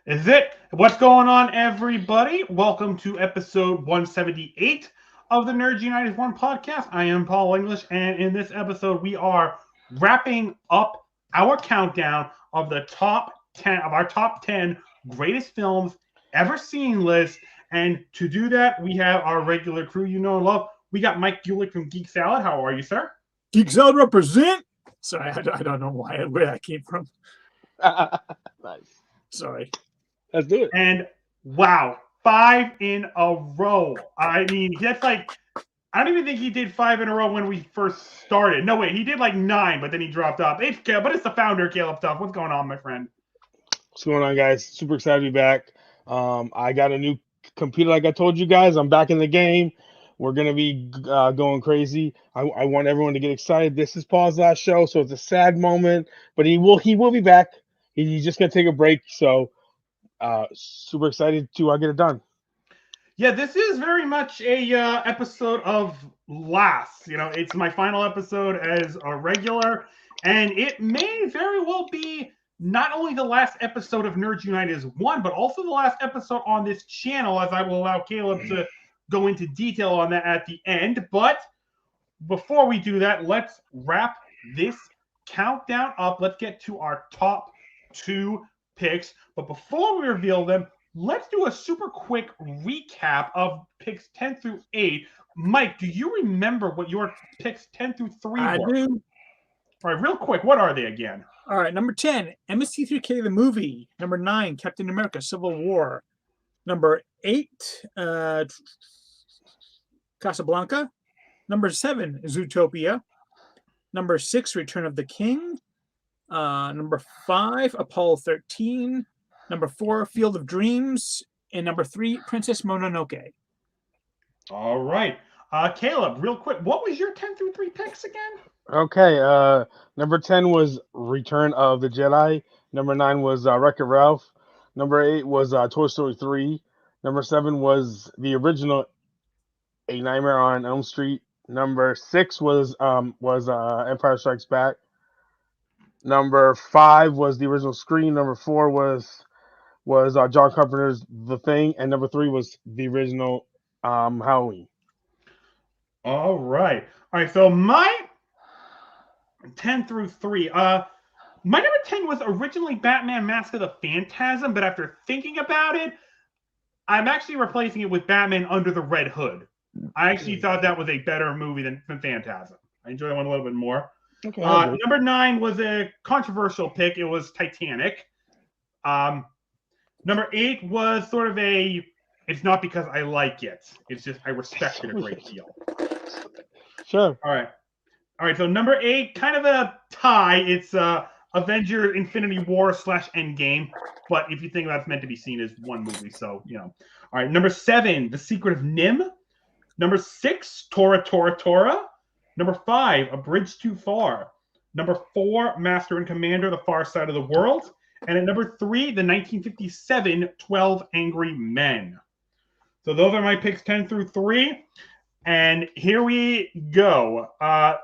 Is it? What's going on, everybody? Welcome to episode 178 of the Nerds United One podcast. I am Paul English, and in this episode, we are wrapping up our countdown of the top 10 greatest films ever seen list. And to do that, we have our regular crew you know and love. We got Mike Gulick from Geek Salad. How are you, sir? Geek Salad represent. Sorry, I don't know where that came from. Nice. Sorry. Let's do it. And wow, 5 in a row. I mean, that's like, I don't even think he did 5 in a row when we first started. No, wait, he did like 9, but then he dropped off. But it's the founder, Caleb Tuff. What's going on, my friend? What's going on, guys? Super excited to be back. I got a new computer, like I told you guys. I'm back in the game. We're gonna be going crazy. I want everyone to get excited. This is Paul's last show, so it's a sad moment, but he will be back. He's just gonna take a break. So super excited to get it done. Yeah, this is very much a episode of Last. You know, it's my final episode as a regular, and it may very well be not only the last episode of Nerds United as one, but also the last episode on this channel, as I will allow Caleb to go into detail on that at the end. But before we do that, let's wrap this countdown up. Let's get to our top 2 picks. But before we reveal them, let's do a super quick recap of picks 10 through 8. Mike, do you remember what your picks 10 through 3 I were? do. All right, real quick, what are they again? All right, number 10, MST3K the movie. Number 9, Captain America: Civil War. Number 8, Casablanca. Number 7, Zootopia. Number 6, Return of the King. Number 5, Apollo 13. Number 4, Field of Dreams. And number 3, Princess Mononoke. All right. Caleb, real quick, what was your 10 through 3 picks again? Okay. Number 10 was Return of the Jedi. Number 9 was Wreck-It Ralph. Number 8 was Toy Story 3. Number 7 was the original A Nightmare on Elm Street. Number 6 was Empire Strikes Back. Number 5 was the original Scream. Number 4 was John Carpenter's The Thing, and number 3 was the original Halloween. All right. So my 10 through 3. My number 10 was originally Batman Mask of the Phantasm, but after thinking about it, I'm actually replacing it with Batman Under the Red Hood. I actually thought that was a better movie than Phantasm. I enjoy that one a little bit more. Okay. Number 9 was a controversial pick. It was Titanic. Number 8 was sort of it's not because I like it. It's just I respect it a great deal. Sure. All right. So number 8, kind of a tie. It's Avenger Infinity War / Endgame. But if you think that's meant to be seen as one movie, so, you know. All right. Number 7, The Secret of Nim. Number 6, Tora Tora Tora. Number 5, A Bridge Too Far. Number 4, Master and Commander, The Far Side of the World. And at number 3, the 1957 12 Angry Men. So those are my picks 10 through 3. And here we go. Our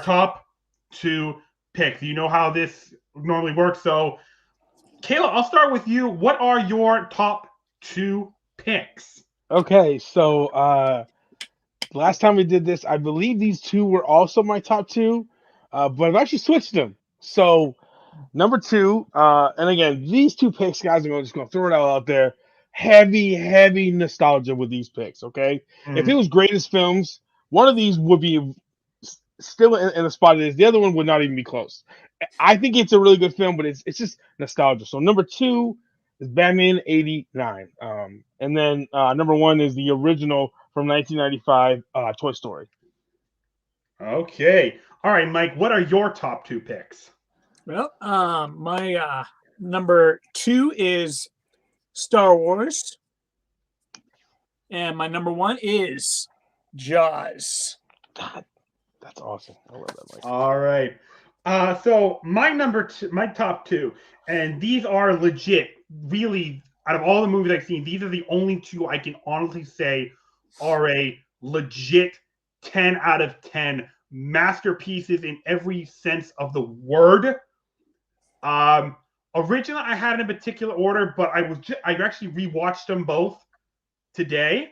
top 2 picks. You know how this normally works. So, Kayla, I'll start with you. What are your top 2 picks? Okay, so last time we did this, I believe these 2 were also my top 2, but I've actually switched them. So number 2, and again, these 2 picks, guys, I'm just going to throw it all out there. Heavy nostalgia with these picks, okay? If it was greatest films, one of these would be still in the spot it is. The other one would not even be close. I think it's a really good film, but it's just nostalgia. So number 2 is Batman 89. And then number 1 is the original from 1995, Toy Story. Okay. All right, Mike, what are your top 2 picks? Well, my number 2 is Star Wars. And my number 1 is Jaws. God, that's awesome. I love that, Mike. All right. So my top 2, and these are legit, really, out of all the movies I've seen, these are the only 2 I can honestly say are a legit 10 out of 10 masterpieces in every sense of the word. Originally, I had it in particular order, but I actually rewatched them both today,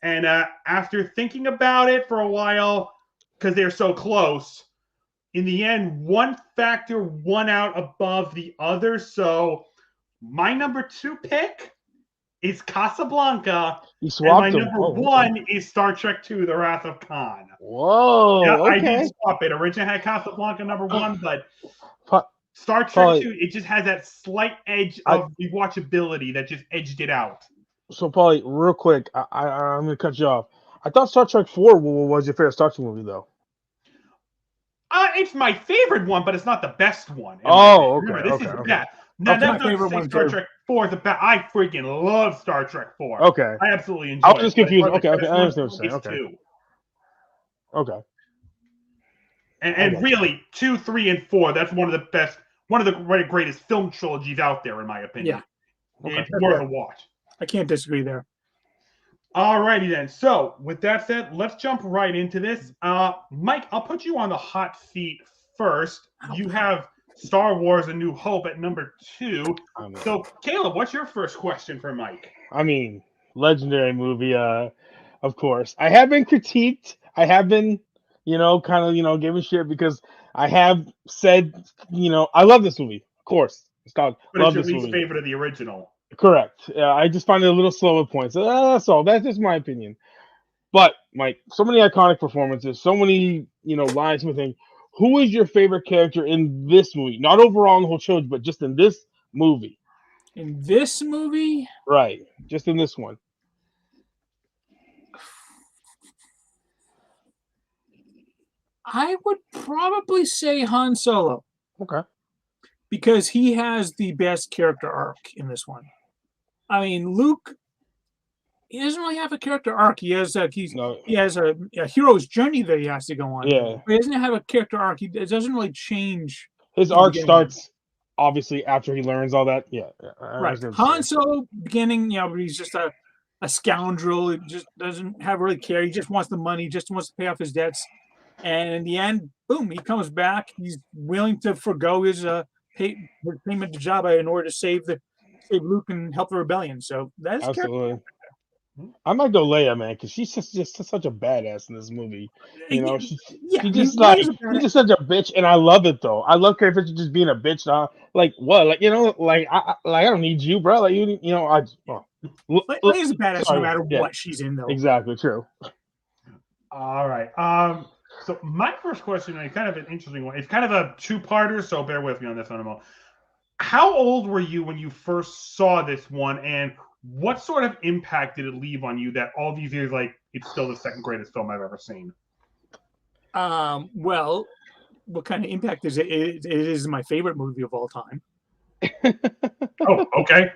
and after thinking about it for a while, because they're so close, in the end, one factor won out above the other. So my number 2 pick is Casablanca, You and my swapped them. number Okay. 1 is Star Trek II: The Wrath of Khan. Whoa. Yeah, I Okay. did swap it. Originally, I had Casablanca number 1, but Pa- Star Trek Paulie, 2, it just has that slight edge of rewatchability that just edged it out. So, Paulie, real quick, I'm going to cut you off. I thought Star Trek 4 was your favorite Star Trek movie, though. It's my favorite one, but it's not the best one. Oh, okay. Remember, this is Okay. yeah. Now Okay. that's My not to favorite say one, Star too. Trek 4 is the best. I freaking love Star Trek 4. Okay. I absolutely enjoy I was just it. But confused. as far as Okay. the best I one, understand what you're saying. it's Okay. 2. Okay. I And got really, 2, 3, and 4. That's one of the best, one of the greatest film trilogies out there, in my opinion. Yeah. Okay. It's worth a watch. I can't disagree there. Alrighty then. So with that said, let's jump right into this. Mike, I'll put you on the hot seat first. You have Star Wars: A New Hope at number 2. So Caleb, what's your first question for Mike? I mean, legendary movie, of course. I have been critiqued. I have been, kind of, giving shit because I have said, I love this movie. Of course. It's called But Love it's your This least Movie. favorite of the original. Correct. I just find it a little slow at points. That's all. That's just my opinion. But Mike, so many iconic performances, so many lines. Everything. Who is your favorite character in this movie? Not overall in the whole trilogy, but just in this movie. In this movie, Right. Just in this one. I would probably say Han Solo Okay. because he has the best character arc in this one. I mean, Luke, he doesn't really have a character arc. He has a hero's journey that he has to go on. Yeah. But he doesn't have a character arc. It doesn't really change. His in the arc beginning. starts obviously after he learns all that. Yeah. Right. Han Solo beginning, he's just a scoundrel. He just doesn't have really care. He just wants the money, just wants to pay off his debts. And in the end, boom, he comes back. He's willing to forgo his payment to Jabba in order to save Luke and help the rebellion. So that's Absolutely. I might go Leia, man, because she's just such a badass in this movie. She's just such a bitch, and I love it though. I love Carrie Fisher just being a bitch. Now, like what, I don't need you, bro. Like Leia's a badass no matter what she's in, though. Exactly, true. All right. So my first question is kind of an interesting one. It's kind of a two-parter, so bear with me on this one. How old were you when you first saw this one, and what sort of impact did it leave on you that all these years, like, it's still the second greatest film I've ever seen? Well, what kind of impact is it? It is my favorite movie of all time. Oh, okay.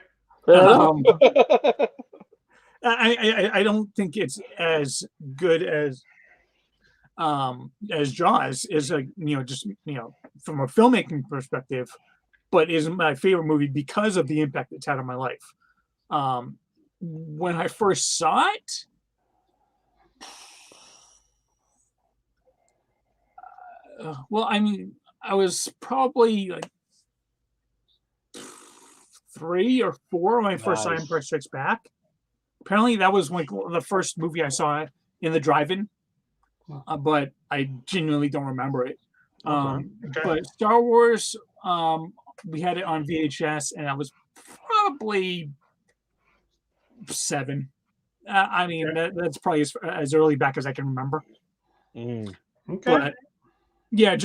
I don't think it's as good as Jaws is from a filmmaking perspective, but is my favorite movie because of the impact it's had on my life. When I first saw it, I was probably like 3 or 4 when I first saw Empire Strikes Back. Apparently, that was like the first movie I saw in the drive-in, but I genuinely don't remember it. Okay. But Star Wars, we had it on VHS, and I was probably 7. That's probably as early back as I can remember. Okay. But yeah,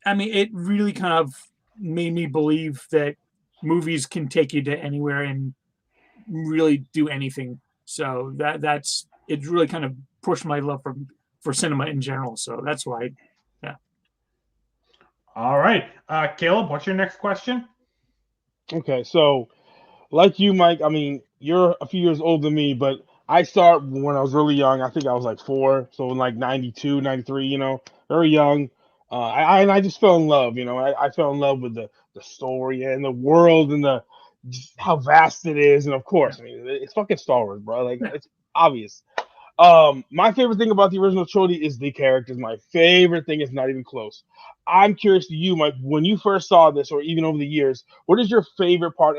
it really kind of made me believe that movies can take you to anywhere and really do anything. So that's it. Really kind of pushed my love for cinema in general. So that's why. Yeah. All right, Caleb, what's your next question? Okay, so like you, Mike, I mean, you're a few years older than me, but I started when I was really young. I think I was like 4, so in like 92, 93, very young. I just fell in love, I fell in love with the story and the world and how vast it is. And of course, I mean, it's fucking Star Wars, bro. Like, it's obvious. My favorite thing about the original trilogy is the characters. My favorite thing is not even close. I'm curious to you, Mike, when you first saw this, or even over the years, what is your favorite part?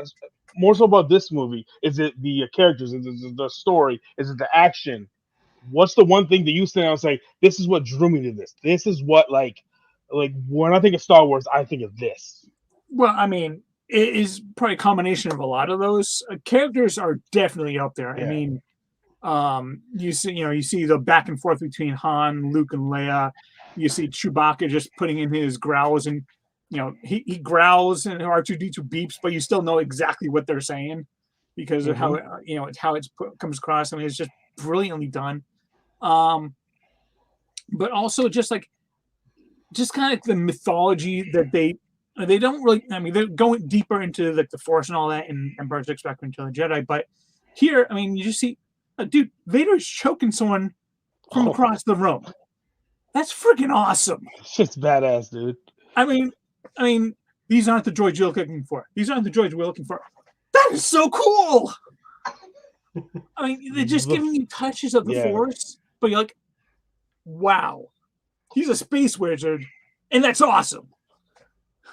More so about this movie? Is it the characters? Is it the story? Is it the action? What's the one thing that you stand out and say, this is what drew me to this? This is what like when I think of Star Wars, I think of this. Well, I mean, it is probably a combination of a lot of those. Characters are definitely up there. Yeah. I mean, you see the back and forth between Han, Luke, and Leia. You see Chewbacca just putting in his growls, and he growls and R2D2 beeps, but you still know exactly what they're saying because of how it comes across. I mean, it's just brilliantly done. But also just kind of the mythology that they don't really. I mean, they're going deeper into like the Force and all that in Empire Strikes Back and Return of the Jedi, but here, I mean, you just see, dude, Vader's choking someone from across the room. That's freaking awesome. It's badass, dude. I mean, these aren't the droids you're looking for. These aren't the droids we're looking for. That is so cool. I mean, they're just giving you touches of the Force, but you're like, wow, he's a space wizard, and that's awesome.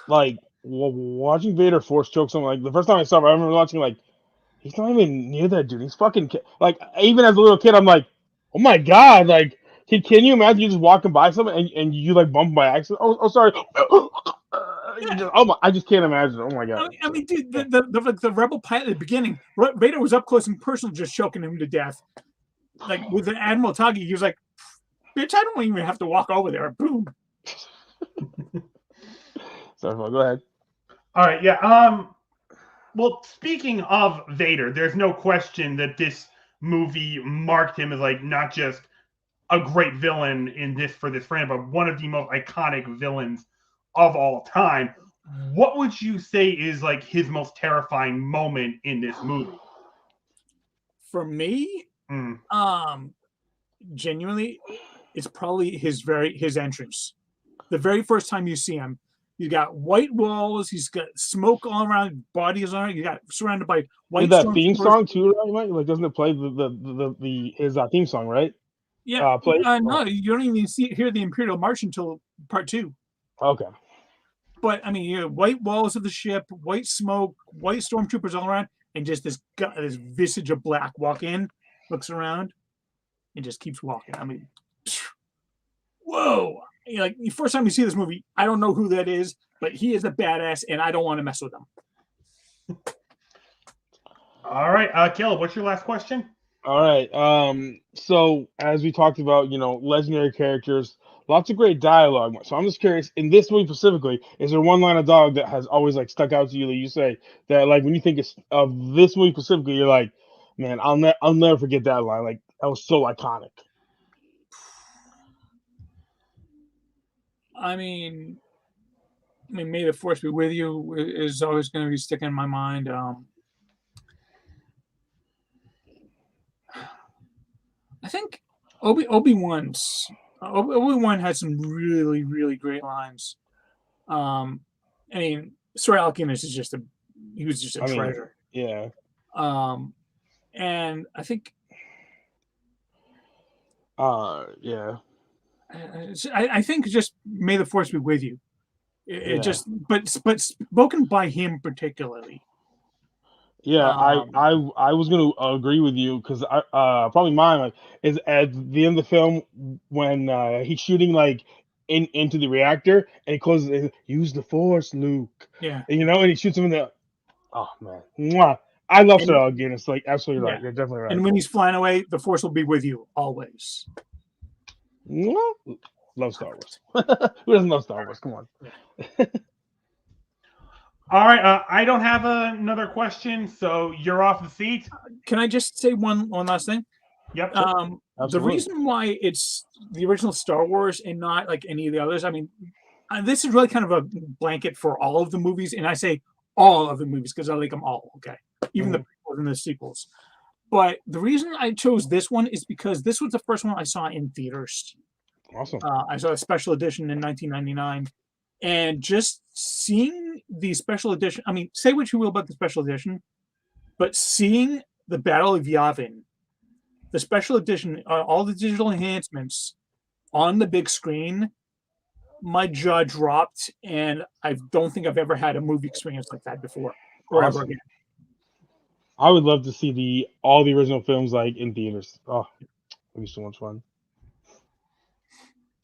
Like watching Vader Force choke someone, like the first time I saw him, I remember watching like, he's not even near that dude. He's fucking like, even as a little kid, I'm like, oh my god, like, can you imagine you just walking by someone and you like bump by accident? Oh sorry. I just can't imagine. Oh my god. I mean, dude, the rebel pilot at the beginning, Vader was up close and personal, just choking him to death. Like with the Admiral Tuggy, he was like, "Bitch, I don't even have to walk over there." Boom. Sorry, go ahead. All right, yeah. Well, speaking of Vader, there's no question that this movie marked him as like not just a great villain for this franchise, but one of the most iconic villains of all time. What would you say is like his most terrifying moment in this movie? For me, genuinely, it's probably his entrance. The very first time you see him, you got white walls. He's got smoke all around. Body is on it. You got surrounded by white. Is that theme song too, right? Like, doesn't it play his theme song, right? Yeah. No, you don't even hear the Imperial March until part 2. Okay. But I mean, you have white walls of the ship, white smoke, white stormtroopers all around, and just this visage of black walk in, looks around, and just keeps walking. I mean, whoa! Like the first time you see this movie, I don't know who that is, but he is a badass, and I don't want to mess with him. All right, Caleb, what's your last question? All right. So as we talked about, legendary characters, lots of great dialogue. So I'm just curious, in this movie specifically, is there one line of dialogue that has always like stuck out to you that you say that like when you think of this movie specifically, you're like, man, I'll never forget that line. Like that was so iconic. I mean, may the Force be with you is always going to be sticking in my mind. I think Obi-Wan had some really, really great lines. I mean, Sir Alcunus is he was just a treasure. Yeah. And I think. Yeah. I think just may the Force be with you. But spoken by him particularly. Yeah, I was gonna agree with you because I probably mine is at the end of the film when he's shooting like into the reactor and he closes use the Force, Luke. Yeah, and, and he shoots him in the. Oh man, mwah. I love Sir Alcunus. It's like absolutely right. You're definitely right. And when he's flying away, the Force will be with you always. Mwah. Love Star Wars. Who doesn't love Star Wars? Come on. All right, I don't have another question, so you're off the seat. Can I just say one last thing? Yep. The reason why it's the original Star Wars and not like any of the others, I mean, this is really kind of a blanket for all of the movies, and I say all of the movies because I like them all, okay? Even the prequels and the sequels. But the reason I chose this one is because this was the first one I saw in theaters. Awesome. I saw a special edition in 1999. And just seeing the special edition, I mean, say what you will about the special edition, but seeing the Battle of Yavin the special edition, all the digital enhancements on the big screen, my jaw dropped, and I don't think I've ever had a movie experience like that before or ever Awesome. again. I would love to see all the original films like in theaters. Oh, it'd be so much fun.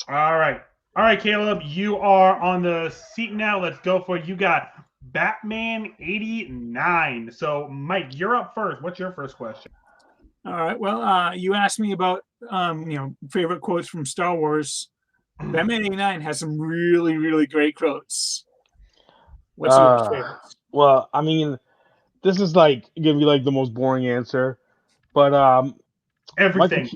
All right, Caleb, you are on the seat now. Let's go for it. You got Batman 89. So, Mike, you're up first. What's your first question? All right. Well, you asked me about favorite quotes from Star Wars. Batman 89 has some really, really great quotes. What's your favorite? Well, I mean, this is like gonna be like the most boring answer, but Everything.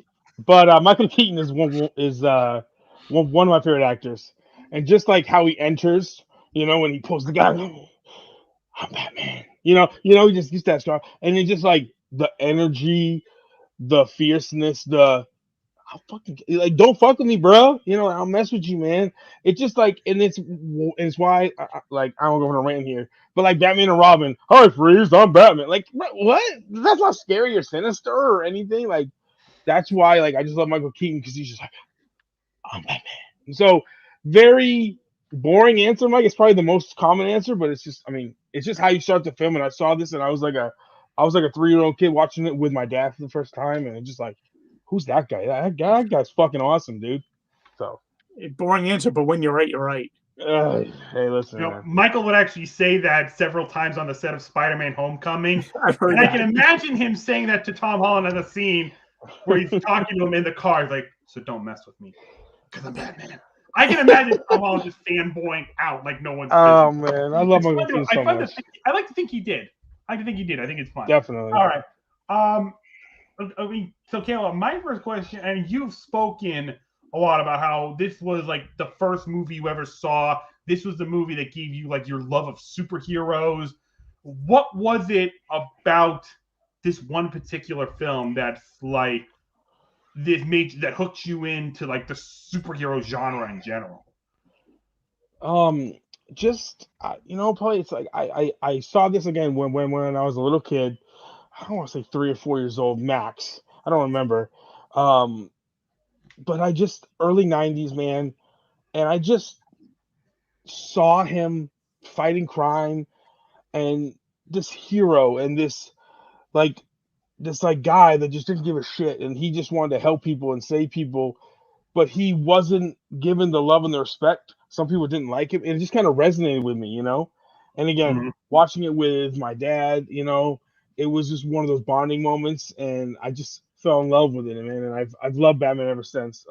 Michael Keaton is one of my favorite actors, and just like how he enters, when he pulls the gun, I'm Batman. He just gets that strong, and it's just like the energy, the fierceness, I'll fucking like don't fuck with me, bro. I'll mess with you, man. It's just like, and it's why I don't go on a rant here, but like Batman and Robin, hi Freeze, I'm Batman. Like what? That's not scary or sinister or anything. Like that's why like I just love Michael Keaton because he's just like I'm Batman. So very boring answer, Mike. It's probably the most common answer, but it's just how you start the film. And I saw this, and I was like a 3-year-old kid watching it with my dad for the first time, and it's just like, who's that guy? That guy's fucking awesome, dude. So boring answer, but when you're right, you're right. Hey, listen, man. Michael would actually say that several times on the set of Spider-Man: Homecoming. I've heard and that. I can imagine him saying that to Tom Holland in the scene where he's talking to him in the car, like, "So don't mess with me, because I'm Batman." I can imagine Tom Holland just fanboying out like no one's Oh business. man, I love Michael Keaton so much. I like to think he did. I think it's fun. Definitely. All right. So Caleb, my first question, and you've spoken a lot about how this was like the first movie you ever saw. This was the movie that gave you like your love of superheroes. What was it about this one particular film that's like that hooked you into like the superhero genre in general? Just probably it's like I saw this again when I was a little kid. I don't want to say 3 or 4 years old max. I don't remember. But I just early 90s, man, and I just saw him fighting crime and this hero and this guy that just didn't give a shit, and he just wanted to help people and save people, but he wasn't given the love and the respect. Some people didn't like him, and it just kind of resonated with me, And again, watching it with my dad, it was just one of those bonding moments, and I just fell in love with it, man. And I've loved Batman ever since.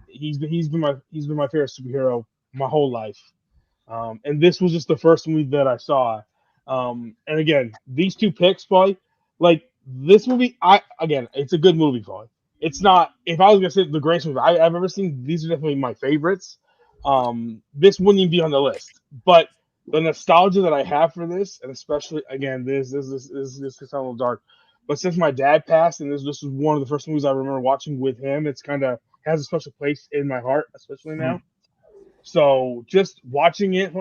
He's been my favorite superhero my whole life. And this was just the first movie that I saw. And again, these two picks, probably like this movie. It's a good movie, probably. It's not. If I was gonna say the greatest movie I've ever seen, these are definitely my favorites. This wouldn't even be on the list, but the nostalgia that I have for this, and especially again, this is a little dark, but since my dad passed, and this was one of the first movies I remember watching with him, it's kind of has a special place in my heart, especially now. So just watching it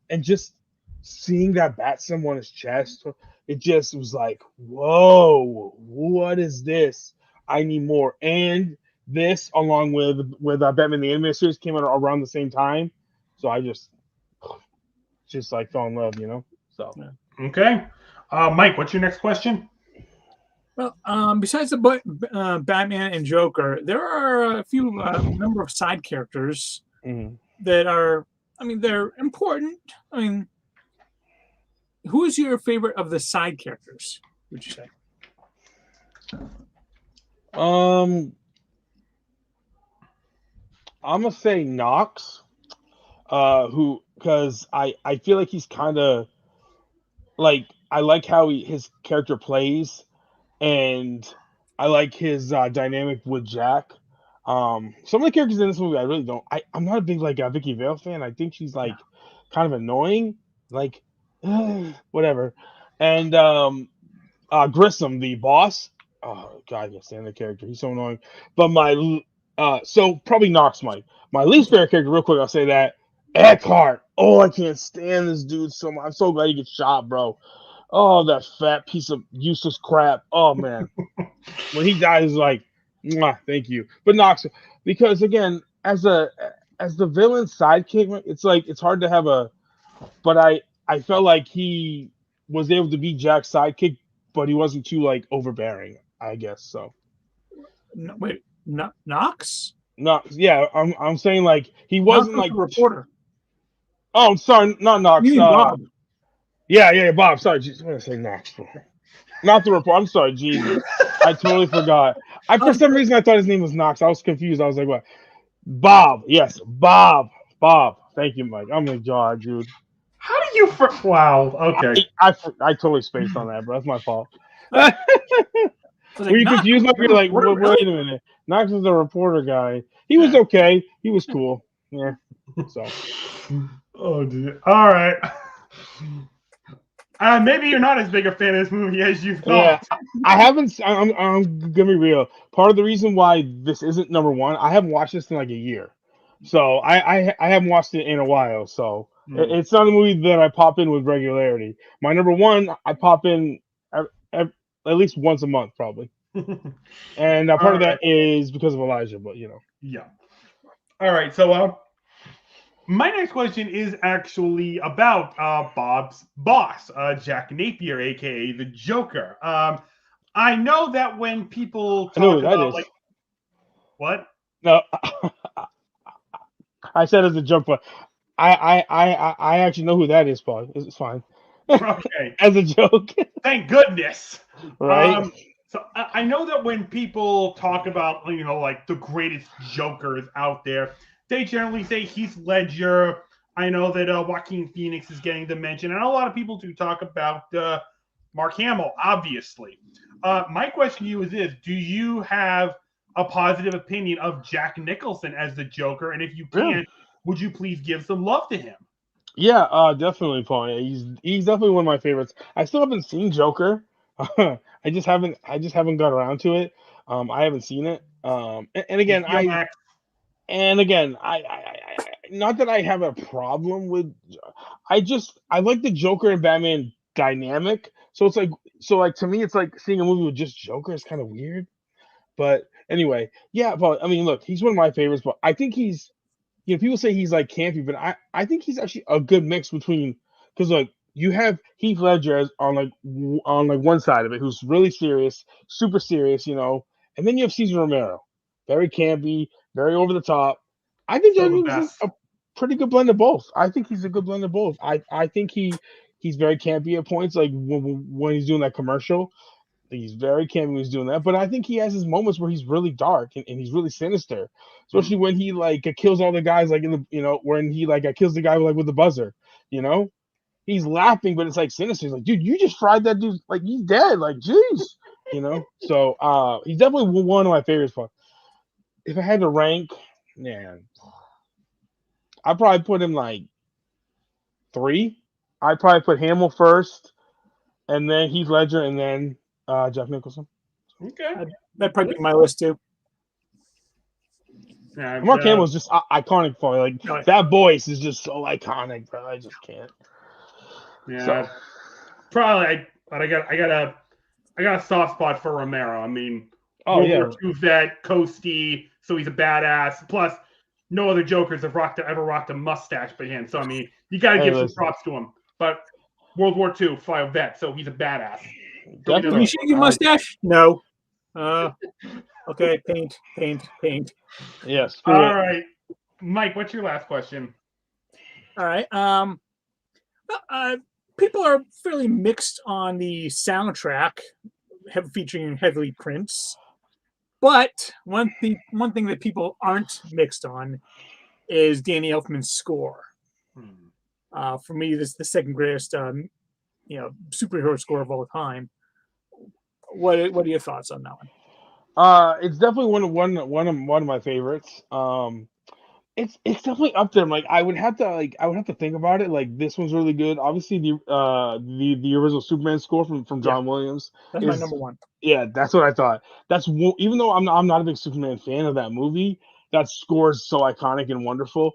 and just seeing that bat symbol on his chest, it just was like, whoa, what is this? I need more. And this, along with Batman the Animated Series, came out around the same time. So I just like fell in love, So okay, Mike, what's your next question? Well, besides the Batman and Joker, there are a few number of side characters that are. They're important. Who is your favorite of the side characters? Would you say? I'm gonna say Knox, because I feel like he's kind of like I like how his character plays, and I like his dynamic with Jack. Some of the characters in this movie I really don't. I'm not a big Vicky Vale fan. I think she's like kind of annoying, like whatever. And Grissom, the boss. Oh God, I can't stand the character. He's so annoying. But so probably Knox, Mike. My least favorite character, real quick, I'll say that Eckhart. Oh, I can't stand this dude so much. I'm so glad he gets shot, bro. Oh, that fat piece of useless crap. Oh man, when he dies, it's like, mwah, thank you. But Knox, because again, as the villain sidekick, it's like it's hard to have a. But I felt like he was able to be Jack's sidekick, but he wasn't too like overbearing. I guess so. No, wait, Knox? No, yeah, I'm saying like he Knox wasn't was like. the reporter. Oh, I'm sorry, not Knox. You mean Bob? Yeah, Bob. Sorry, what did I say Knox for? Not the report. I'm sorry, Jesus. I totally forgot. For some reason I thought his name was Knox. I was confused. I was like, what? Bob. Yes, Bob. Bob. Thank you, Mike. I'm like, God, dude. How do you? Wow. Okay. I totally spaced on that, bro. That's my fault. I was Were you Knox, confused? Like, you're like, reporter, wait really? a minute. Knox was the reporter guy. He was okay. He was cool. Yeah. So. Oh, dude. All right. Maybe you're not as big a fan of this movie as you Yeah, thought. I haven't. I'm gonna be real. Part of the reason why this isn't number one, I haven't watched this in like a year, so I haven't watched it in a while. So it's not a movie that I pop in with regularity. My number one, I pop in at least once a month, probably, and part of that is because of Elijah. But you know, Yeah. All right. So, my next question is actually about Bob's boss, Jack Napier, aka the Joker. I know that when people I know talk who that about is. like what? No, I said as a joke, but I actually know who that is, Paul. It's fine. Okay. As a joke. Thank goodness. Right. So I know that when people talk about, like the greatest Jokers out there, they generally say Heath Ledger. I know that Joaquin Phoenix is getting the mention, and a lot of people do talk about Mark Hamill, obviously. My question to you is this: do you have a positive opinion of Jack Nicholson as the Joker? And if you can, would you please give some love to him? Yeah, definitely, Paul. Yeah, he's definitely one of my favorites. I still haven't seen Joker. I just haven't got around to it. I haven't seen it. And again, I not that I have a problem with. I like the Joker and Batman dynamic. So it's like to me, it's like seeing a movie with just Joker is kind of weird. But anyway, yeah, Paul. I mean, look, he's one of my favorites, but I think he's people say he's like campy, but I think he's actually a good mix between because like you have Heath Ledger on one side of it, who's really serious, super serious, and then you have Cesar Romero, very campy, very over the top. I think So Jack the Nicholson's best. a pretty good blend of both. I think he's a good blend of both. I think he's very campy at points, like when he's doing that commercial. He's very campy when he's doing that, but I think he has his moments where he's really dark and he's really sinister, especially when he like kills all the guys like in the when he like kills the guy with the buzzer. He's laughing, but it's like sinister. He's like, dude, you just fried that dude, like he's dead, like jeez, So he's definitely one of my favorites. But if I had to rank, man, I'd probably put him like 3. I'd probably put Hamill first, and then Heath Ledger, and then Jack Nicholson. Okay. That'd probably be my list too. Mark Hamill is just iconic for me. Like that voice is just so iconic, bro. I just can't. Yeah, probably. But I got a soft spot for Romero. I mean, World War II vet, Coasty, so he's a badass. Plus, no other Jokers have ever rocked a mustache but him. So I mean, you got to give some props to him. But World War II fire vet, so he's a badass. Did you shave your mustache? No. Okay, paint. Yes. All right, Mike. What's your last question? All right. People are fairly mixed on the soundtrack, featuring heavily Prince. But one thing that people aren't mixed on is Danny Elfman's score. For me, this is the second greatest, superhero score of all time. What are your thoughts on that one? It's definitely one of my favorites. It's definitely up there. Like I would have to think about it. Like this one's really good. Obviously the original Superman score from John Williams. That's my number one. Yeah, that's what I thought. Even though I'm not a big Superman fan of that movie, that score is so iconic and wonderful.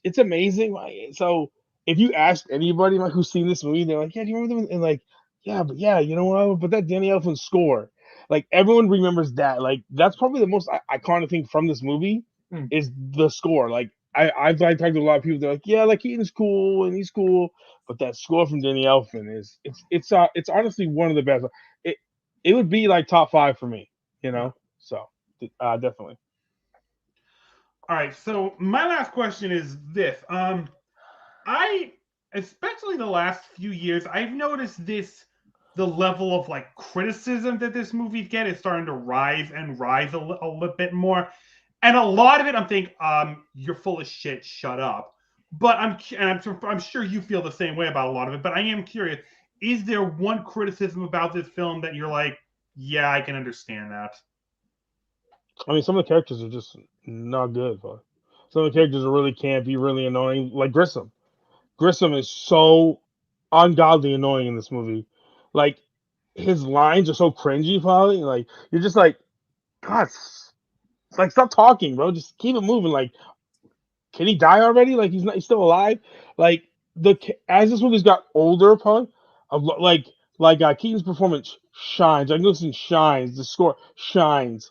It's amazing. So if you ask anybody like who's seen this movie, they're like, yeah, do you remember them? And like, yeah, but yeah, you know what? But that Danny Elfman score, like everyone remembers that. Like that's probably the most iconic thing from this movie is the score. Like I've like talked to a lot of people. They're like, yeah, like Keaton's cool and he's cool, but that score from Danny Elfman is it's honestly one of the best. It would be like top 5 for me, you know. So definitely. All right, so my last question is this. I, especially the last few years, I've noticed the level of like criticism that this movie get is starting to rise a little bit more. And a lot of it, I'm thinking, you're full of shit, shut up. But I'm sure you feel the same way about a lot of it. But I am curious, is there one criticism about this film that you're like, yeah, I can understand that? I mean, some of the characters are just not good. But some of the characters are really campy, really annoying. Like Grissom. Grissom is so ungodly annoying in this movie. Like his lines are so cringy, probably. Like you're just like, God, like stop talking, bro. Just keep it moving. Like, can he die already? Like he's still alive. Like as this movie's got older, probably, Keaton's performance shines. Like listen, shines. The score shines.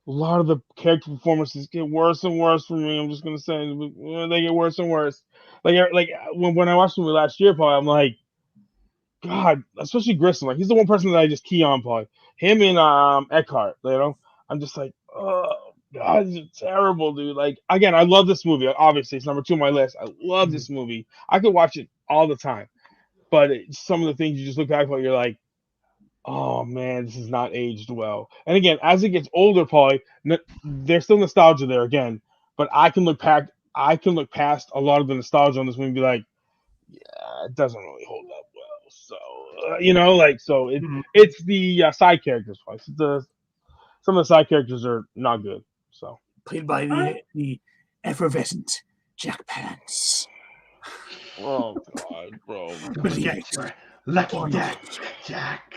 A lot of the character performances get worse and worse for me. I'm just gonna say they get worse and worse. Like when I watched the movie last year, Paul, I'm like, God, especially Grissom. Like he's the one person that I just key on, Paul. Him and Eckhart. You know, I'm just like, oh God, this is terrible, dude. Like again, I love this movie. Obviously, it's number 2 on my list. I love this movie. I could watch it all the time. But some of the things you just look back on, you're like, oh man, this is not aged well. And again, as it gets older, Paulie, there's still nostalgia there again. But I can look past a lot of the nostalgia on this movie and be like, yeah, it doesn't really hold up well. So it's the side characters. Some of the side characters are not good. So played by the effervescent Jack Palance. Oh God, bro! Lucky Jack.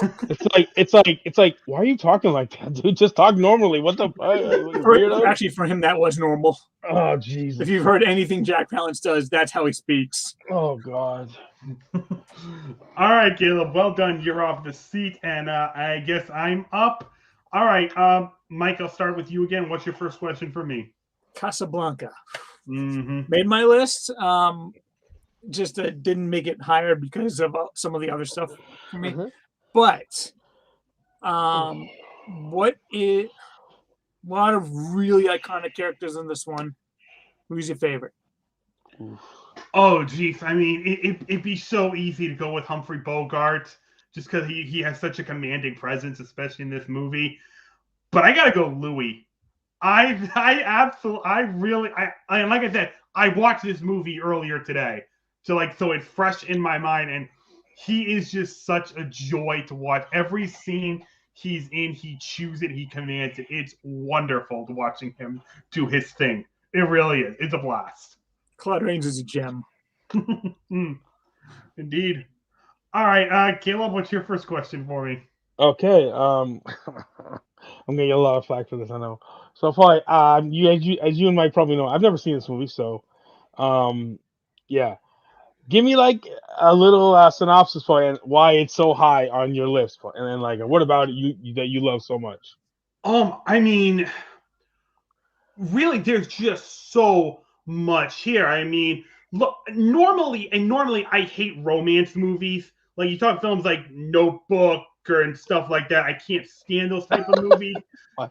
It's like, why are you talking like that, dude? Just talk normally. What the fuck? Actually, for him, that was normal. Oh, Jesus. If you've heard anything Jack Palance does, that's how he speaks. Oh, God. All right, Caleb. Well done. You're off the seat, and I guess I'm up. All right, Mike, I'll start with you again. What's your first question for me? Casablanca. Mm-hmm. Made my list. Just didn't make it higher because of some of the other stuff for me. Mm-hmm. But a lot of really iconic characters in this one. Who's your favorite? Oh, geez. I mean, it'd be so easy to go with Humphrey Bogart just because he has such a commanding presence, especially in this movie. But I gotta go Louis. Like I said, I watched this movie earlier today, so it's fresh in my mind, and he is just such a joy to watch. Every scene he's in, he chews it, he commands it. It's wonderful to watching him do his thing. It really is. It's a blast. Claude Rains is a gem. Indeed. All right, Caleb, what's your first question for me? Okay. I'm gonna get a lot of flack for this, I know. So, probably, as you and Mike probably know, I've never seen this movie, so, yeah. Give me like a little synopsis for why it's so high on your list, and then like what about it that you love so much? I mean, really, there's just so much here. I mean, look, normally I hate romance movies. Like you talk films like Notebook and stuff like that. I can't stand those type of movies.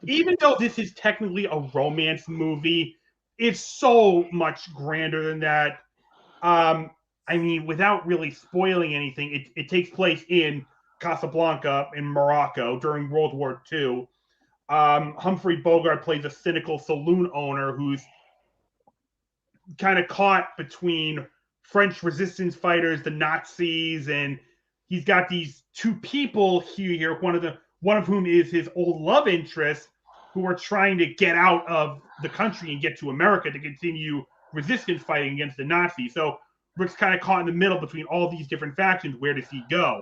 Even though this is technically a romance movie, it's so much grander than that. I mean, without really spoiling anything, it takes place in Casablanca in Morocco during World War II. Humphrey Bogart plays a cynical saloon owner who's kind of caught between French resistance fighters, the Nazis, and he's got these two people here. One of whom is his old love interest, who are trying to get out of the country and get to America to continue resistance fighting against the Nazis. So Rick's kind of caught in the middle between all these different factions. Where does he go?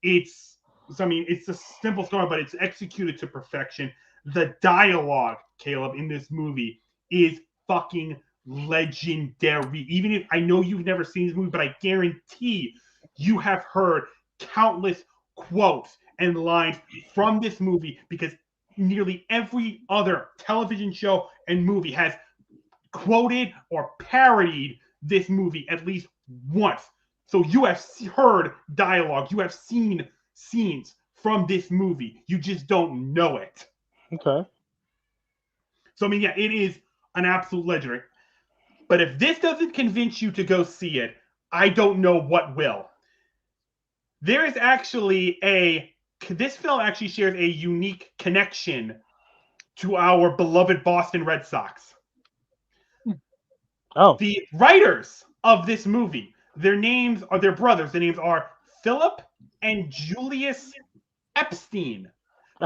It's a simple story, but it's executed to perfection. The dialogue, Caleb, in this movie is fucking legendary. Even if I know you've never seen this movie, but I guarantee you have heard countless quotes and lines from this movie because nearly every other television show and movie has quoted or parodied this movie at least once. So you have heard dialogue, you have seen scenes from this movie. You just don't know it. Okay. So, I mean, yeah, it is an absolute legend. But if this doesn't convince you to go see it, I don't know what will. There is actually this film actually shares a unique connection to our beloved Boston Red Sox. Oh. The writers of this movie, their names are their brothers. Their names are Philip and Julius Epstein.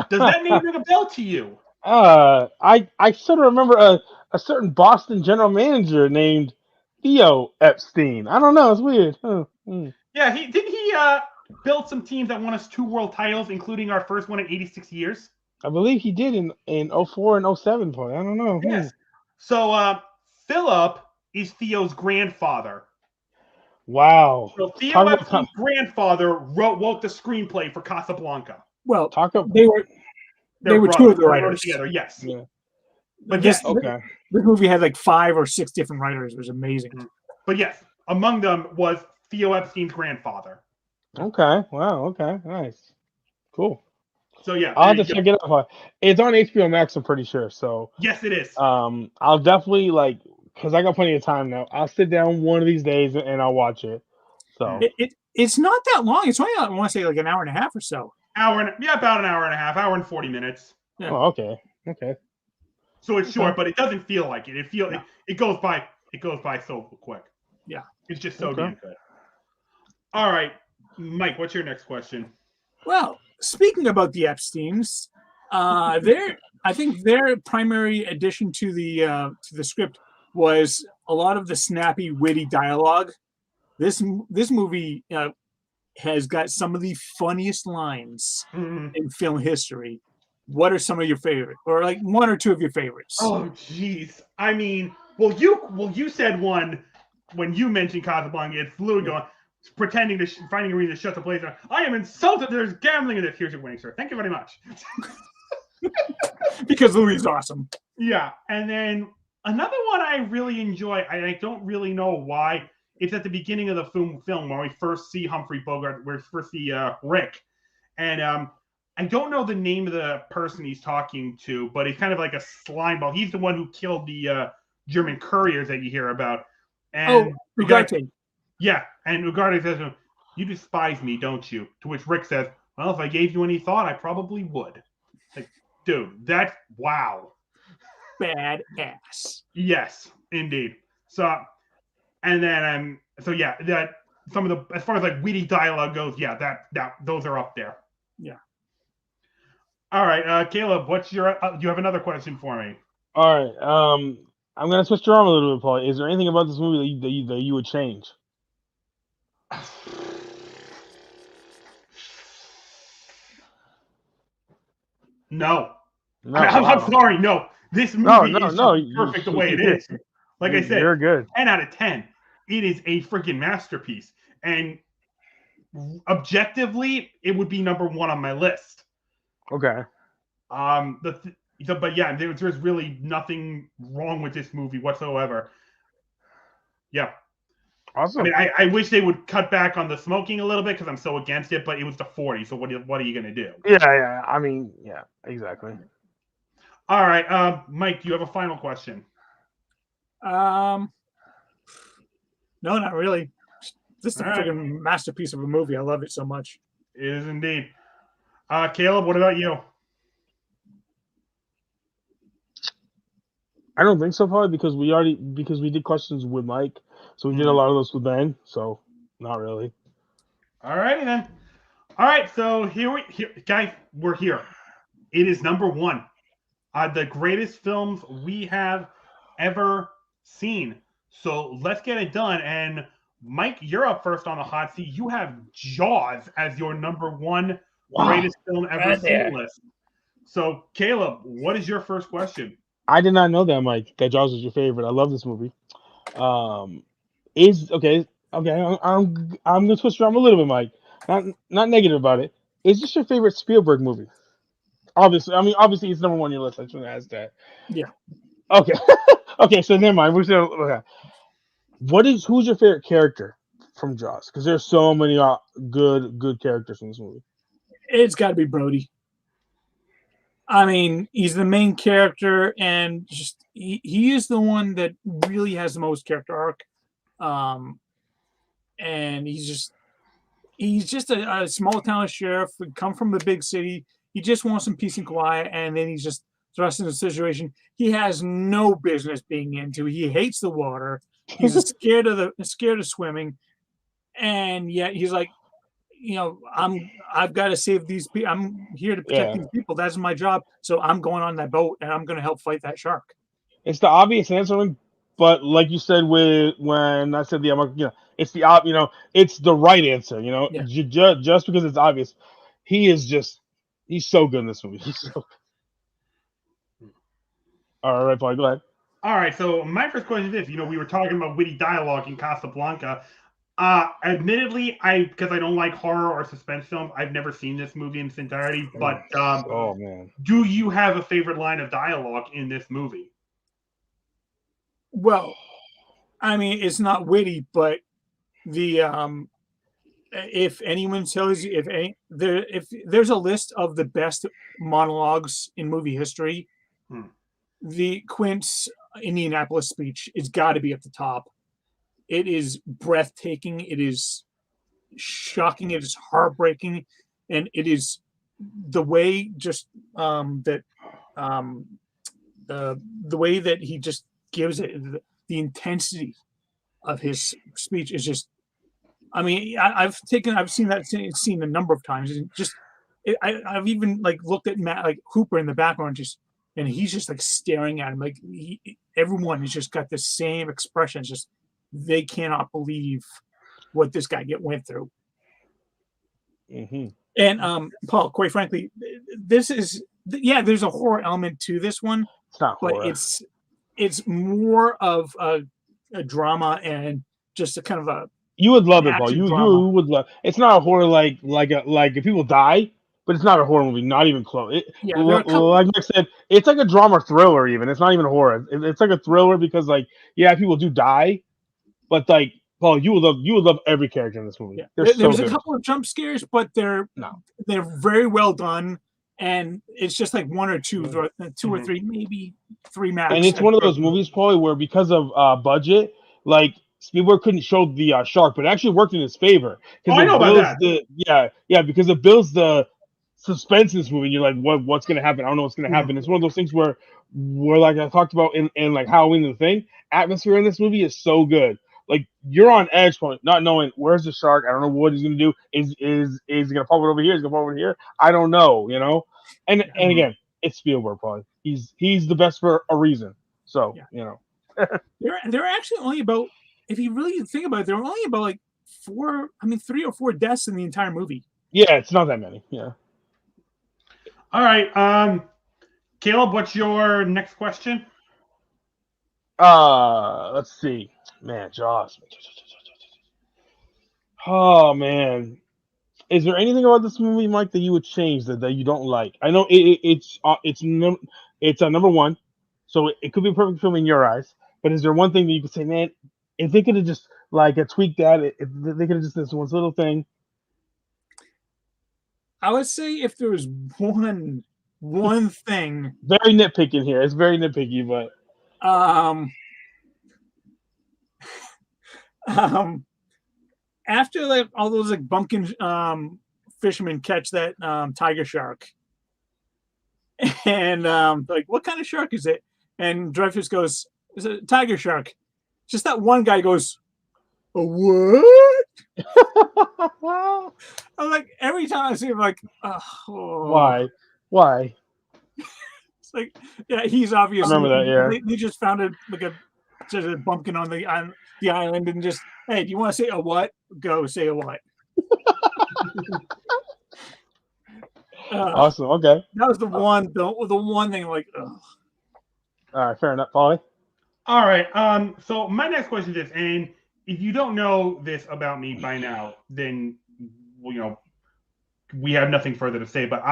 Does that name ring a bell to you? I sort of remember a certain Boston general manager named Theo Epstein. I don't know. It's weird. Yeah, he build some teams that won us 2 world titles, including our first one in 86 years. I believe he did in 04 and 07 play. I don't know. Yes. So Philip is Theo's grandfather. Wow. So Theo Epstein's grandfather wrote the screenplay for Casablanca. Well, they were two of the writers together. Yes. Yeah. But yes, okay. This movie had like 5 or 6 different writers. It was amazing. But yes, among them was Theo Epstein's grandfather. Okay. Wow. Okay. Nice. Cool. So yeah, I'll have to check it out. It's on HBO Max, I'm pretty sure. So yes, it is. I'll definitely because I got plenty of time now. I'll sit down one of these days and I'll watch it. So it's not that long. It's only I want to say like an hour and a half or so. About an hour and a half, hour and 40 minutes. Yeah. Oh, okay. So it's short, but it doesn't feel like it. It goes by so quick. Yeah. It's just so damn good. All right, Mike, what's your next question? Well, speaking about the Epsteins, I think their primary addition to the script was a lot of the snappy, witty dialogue. This movie has got some of the funniest lines in film history. What are some of your favorite, or like 1 or 2 of your favorites? Oh, jeez. I mean, you said one when you mentioned Casablanca. It's literally going, pretending to finding a reason to shut the place down. I am insulted. There's gambling in this. Here's your winning, sir. Thank you very much. Because Louis is awesome. Yeah, and then another one I really enjoy. I don't really know why. It's at the beginning of the film where we first see Humphrey Bogart, where we first see Rick, and I don't know the name of the person he's talking to, but he's kind of like a slime ball. He's the one who killed the German couriers that you hear about. And Ugarte. Yeah, and Ugarte says to him, "You despise me, don't you?" To which Rick says, "Well, if I gave you any thought, I probably would." Like, dude, that's wow. Badass. Yes, indeed. So, and then that some of the, as far as like witty dialogue goes, yeah, that those are up there. Yeah. All right, Caleb, what's your? Do you have another question for me? All right. I'm gonna switch your arm a little bit, Paul. Is there anything about this movie that you would change? No. No, I'm sorry. No, this movie is perfect the way it is. Like I said, you're good. 10 out of 10. It is a freaking masterpiece, and objectively, it would be number 1 on my list. Okay. But yeah, there's really nothing wrong with this movie whatsoever. Yeah. Awesome. I mean, I wish they would cut back on the smoking a little bit because I'm so against it, but it was the 40s, so what are you going to do? Yeah. I mean, yeah, exactly. All right, Mike, do you have a final question? No, not really. This is a freaking masterpiece of a movie. I love it so much. It is indeed. Caleb, what about you? I don't think so, probably because we did questions with Mike, so we did a lot of those with Ben. So not really. All righty then. All right, so here guys, we're here. It is number 1. The greatest films we have ever seen. So let's get it done. And Mike, you're up first on the hot seat. You have Jaws as your number 1 greatest film ever seen list. So Caleb, what is your first question? I did not know that, Mike. That Jaws was your favorite. I love this movie. Is okay. Okay, I'm gonna twist around a little bit, Mike. Not negative about it. Is this your favorite Spielberg movie? Obviously, it's number one on your list. I shouldn't ask that. Yeah. Okay. Okay, so never mind. Okay. Who's your favorite character from Jaws? Because there's so many good characters in this movie. It's got to be Brody. I mean, he's the main character, and just he is the one that really has the most character arc. And he's just a small town sheriff, come from the big city. He just wants some peace and quiet, and then he's just thrust into a situation he has no business being into. He hates the water. He's scared of swimming, and yet he's like, I've got to save these people. I'm here to protect these people. That's my job. So I'm going on that boat, and I'm going to help fight that shark. It's the obvious answer, but like you said when I said it's it's the right answer. Just because it's obvious, he's so good in this movie. He's so good. All right, Paul, go ahead. All right, so my first question is this: we were talking about witty dialogue in Casablanca. Admittedly, because I don't like horror or suspense films, I've never seen this movie in its entirety. But oh man, do you have a favorite line of dialogue in this movie? Well, I mean, it's not witty, but if anyone tells you if there's a list of the best monologues in movie history, the Quint's Indianapolis speech has got to be at the top. It is breathtaking. It is shocking. It is heartbreaking, and it is the way the way that he just gives it, the intensity of his speech is just. I mean, I've seen that scene a number of times. And I've even looked at Matt Hooper in the background, and he's just staring at him. Everyone has just got the same expression. It's just they cannot believe what this guy went through. Mm-hmm. And Paul, quite frankly, there's a horror element to this one. It's not horror. But it's more of a drama and just a kind of a. You would love it, Paul. You would love. It's not a horror like if people die, but it's not a horror movie. Not even close. Like I said, it's like a drama thriller. Even it's not even a horror. It's like a thriller because people do die, but Paul, you would love every character in this movie. Yeah. There's a couple of jump scares, but they're very well done, and it's just one or two, or three, maybe three max. And it's one of those movies, Paul, where because of budget, Spielberg couldn't show the shark, but it actually worked in his favor. I know about that. Because it builds the suspense in this movie. You're like, what's going to happen? I don't know what's going to happen. It's one of those things where like I talked about in Halloween and the Thing, atmosphere in this movie is so good. You're on edge point, not knowing where's the shark. I don't know what he's going to do. Is he going to pop it over here? Is he going to pop it over here? I don't know, And again, it's Spielberg, Paul. He's the best for a reason. So, They're actually only about, if you really think about it, there are only about 3 or 4 deaths in the entire movie. Yeah, it's not that many. Yeah. All right. Caleb, what's your next question? Let's see. Man, Jaws. Oh man. Is there anything about this movie, Mike, that you would change that you don't like? I know it's number one, so it could be a perfect film in your eyes. But is there one thing that you could say, man, if they could have just tweaked that, if they could have just this one little thing? I would say if there was one thing. Very nitpicking here. It's very nitpicky, but after all those bumpkin fishermen catch that tiger shark, and what kind of shark is it? And Dreyfuss goes, "It's a tiger shark." Just that one guy goes, "A what?" I'm every time I see him, why? It's he's obviously. I remember that. Yeah, they just found just a bumpkin on the island and just, hey, do you want to say a what? Go say a what. Awesome. Okay. That was the one thing. Ugh. All right, fair enough, Paulie. All right. So my next question is this, and if you don't know this about me by now, then we have nothing further to say. But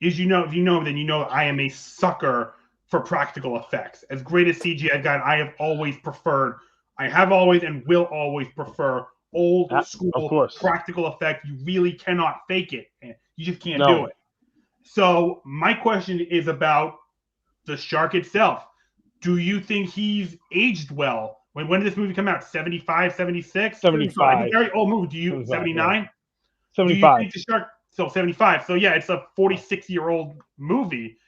if you know, then you know I am a sucker for practical effects. As great as CGI I've got, I have always preferred. I have always and will always prefer old school practical effect. You really cannot fake it. You just can't do it. So my question is about the shark itself. Do you think he's aged well? When did this movie come out? 75, 76? 75. It's a very old movie. Do you 79? 75. Do you think the shark? So 75. So yeah, it's a 46-year-old movie.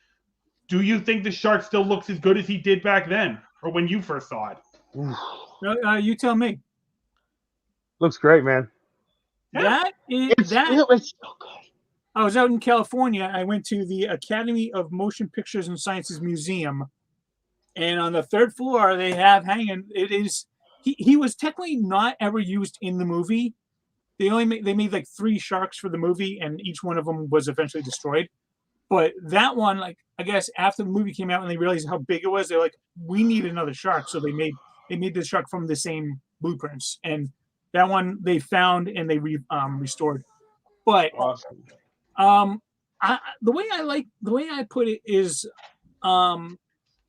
Do you think the shark still looks as good as he did back then, or when you first saw it? You tell me. Looks great, man. It's so good. I was out in California. I went to the Academy of Motion Pictures and Sciences Museum, and on the third floor they have hanging. It is he was technically not ever used in the movie. They made like 3 sharks for the movie, and each one of them was eventually destroyed. But that one, like, I guess after the movie came out and they realized how big it was, they're like, we need another shark. So they made the shark from the same blueprints, and that one they found and they restored. But awesome. The way I put it is,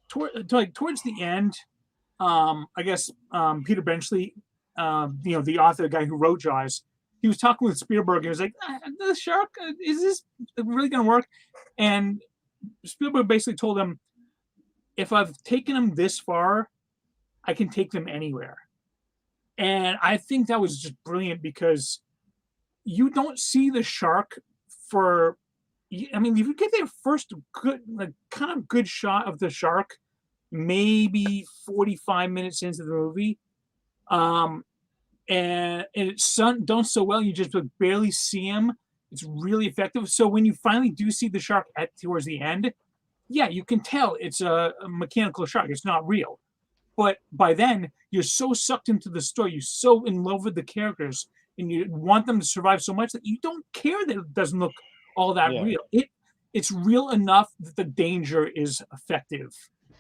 towards the end, I guess Peter Benchley, the author, the guy who wrote Jaws, he was talking with Spielberg. And he was like, "The shark, is this really going to work?" And Spielberg basically told him, "If I've taken them this far, I can take them anywhere." And I think that was just brilliant because you don't see the shark for. I mean, if you get their first good shot of the shark, maybe 45 minutes into the movie, and it's done so well, you just barely see him. It's really effective. So when you finally do see the shark towards the end, yeah, you can tell it's a mechanical shark. It's not real. But by then, you're so sucked into the story. You're so in love with the characters, and you want them to survive so much that you don't care that it doesn't look all that real. It's real enough that the danger is effective,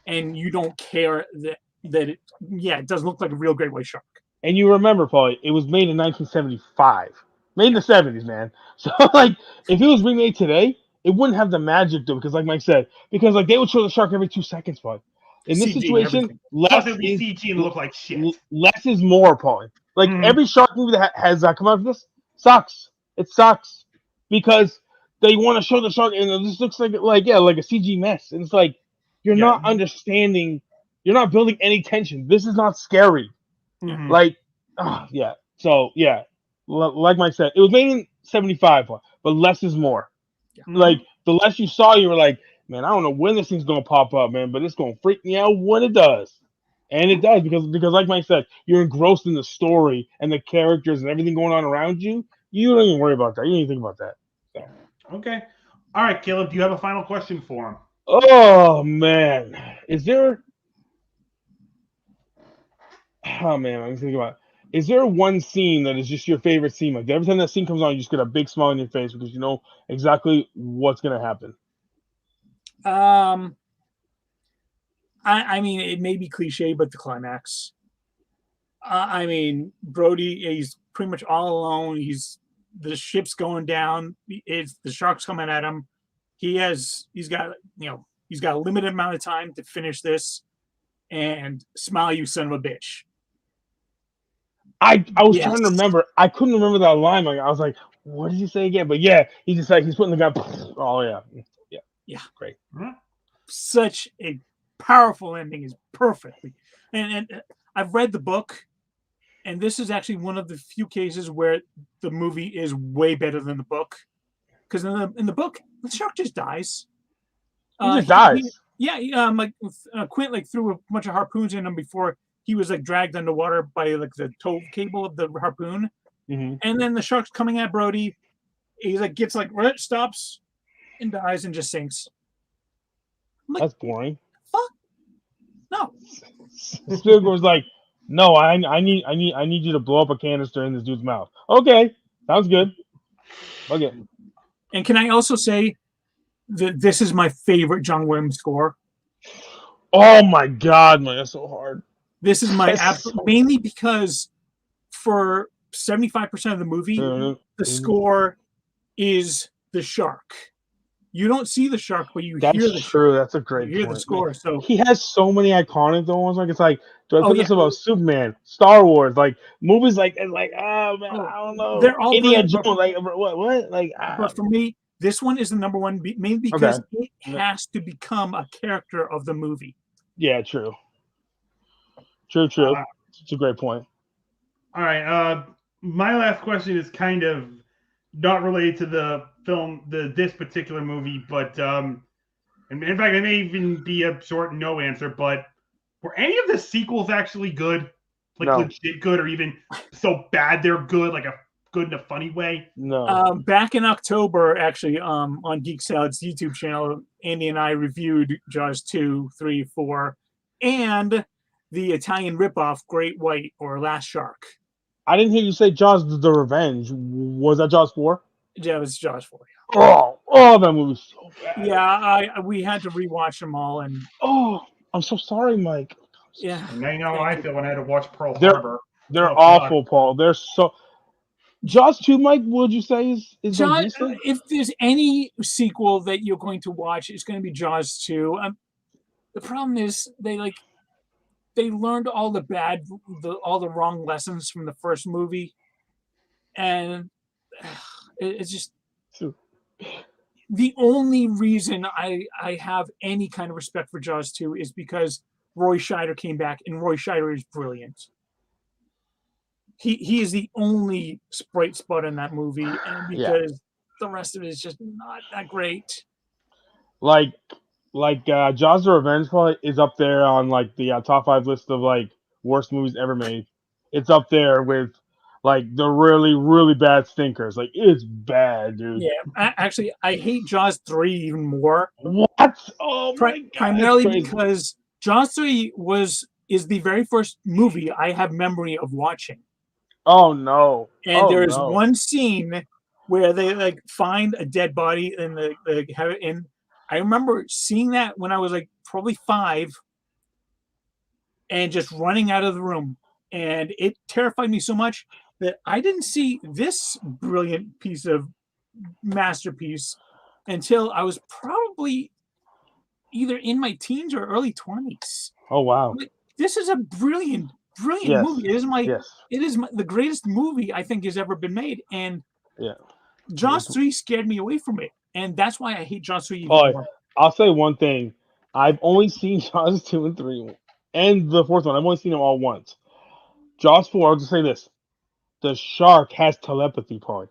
and you don't care that it doesn't look like a real great white shark. And you remember, Paul, it was made in 1975. Made in the 70s, man. So, like, if it was remade today, it wouldn't have the magic, though, because, like Mike said, because, like, they would show the shark every 2 seconds, Paul. In this situation, less is CG and look like shit. Less is more, Paul. Like, every shark movie that has come out of this sucks. It sucks. Because they want to show the shark, and it just looks like a CG mess. And it's like, you're not understanding, you're not building any tension. This is not scary. Mm-hmm. Like, So, like Mike said, it was made in 75, but less is more. Mm-hmm. Like, the less you saw, you were like, man, I don't know when this thing's going to pop up, man, but it's going to freak me out when it does. And it does, because like Mike said, you're engrossed in the story and the characters and everything going on around you. You don't even worry about that. You don't even think about that. So. Okay. All right, Caleb, do you have a final question for him? Oh, man. I'm thinking about it. Is there one scene that is just your favorite scene? Like, every time that scene comes on, you just get a big smile on your face because you know exactly what's going to happen. I mean, it may be cliche, but the climax. I mean, Brody, he's pretty much all alone. The ship's going down. The shark's coming at him. He's got a limited amount of time to finish this, and smile, you son of a bitch. I was trying to remember. I couldn't remember that line. Like, I was like, what did he say again? But yeah, he's just like, he's putting the gun. Oh, yeah. Great. Such a powerful ending. Is perfectly. And I've read the book, and this is actually one of the few cases where the movie is way better than the book. Because in the book, the shark just dies. He just dies. Quint threw a bunch of harpoons in him before he was dragged underwater by the tow cable of the harpoon. Mm-hmm. And then the shark's coming at Brody. He's gets stops and dies and just sinks. That's boring. Fuck. No. Spielberg was like, no, I need you to blow up a canister in this dude's mouth. Okay. Sounds good. Okay. And can I also say that this is my favorite John Williams score? Oh my god, man, that's so hard. This is my That's absolute, so- mainly because for 75% of the movie, the score is the shark. You don't see the shark, but you That's hear the true. shark. That's a great You hear point. the score. So He has so many iconic ones. Like it's like, do I Oh, put this yeah. about Superman, Star Wars, like movies like oh man, Oh, I don't know. they're all Indiana brilliant, Jones, like what? Like but for me, this one is the number one, mainly because it has to become a character of the movie. yeah, true. It's a great point. All right. My last question is kind of not related to the film, this particular movie, but in fact, it may even be a short no answer. But were any of the sequels actually good, like No. legit good, or even so bad they're good, like a good in a funny way? No. Back in October, actually, on Geek Salad's YouTube channel, Andy and I reviewed Jaws 2, 3, 4, and the Italian ripoff Great White or Last Shark. I didn't hear you say Jaws the Revenge. Was that Jaws 4? Yeah, it was Jaws 4. Oh, that movie's so bad. Yeah, we had to rewatch them all, and I'm so sorry, Mike. yeah. And now you know how I feel when I had to watch Pearl They're- Harbor. They're Oh, awful, God. Paul. They're so. Jaws 2, Mike, would you say is Jaws, decent? if there's any sequel that you're going to watch, it's going to be Jaws 2. The problem is they learned all the wrong lessons from the first movie, and it's just True. the only reason I have any kind of respect for Jaws 2 is because Roy Scheider came back, and Roy Scheider is brilliant. He is the only bright spot in that movie, and because the rest of it is just not that great. Like Jaws the Revenge probably is up there on like the top 5 list of like worst movies ever made. It's up there with like the really, really bad stinkers. Like it's bad, dude. Yeah, actually, I hate Jaws 3 even more. What? Oh my god! Primarily that's crazy. because Jaws 3 is the very first movie I have memory of watching. Oh no! And there is no. one scene where they like find a dead body and they have it in. I remember seeing that when I was like probably 5 and just running out of the room. And it terrified me so much that I didn't see this brilliant piece of masterpiece until I was probably either in my teens or early 20s. Oh wow! This is a brilliant Yes. movie. It is Yes. the greatest movie I think has ever been made. And Yeah. Jaws 3 scared me away from it. And that's why I hate Jaws 3 even more. I'll say one thing. I've only seen Jaws 2 and 3 and the fourth one. I've only seen them all once. Jaws 4, I'll just say this. The shark has telepathy, Paul.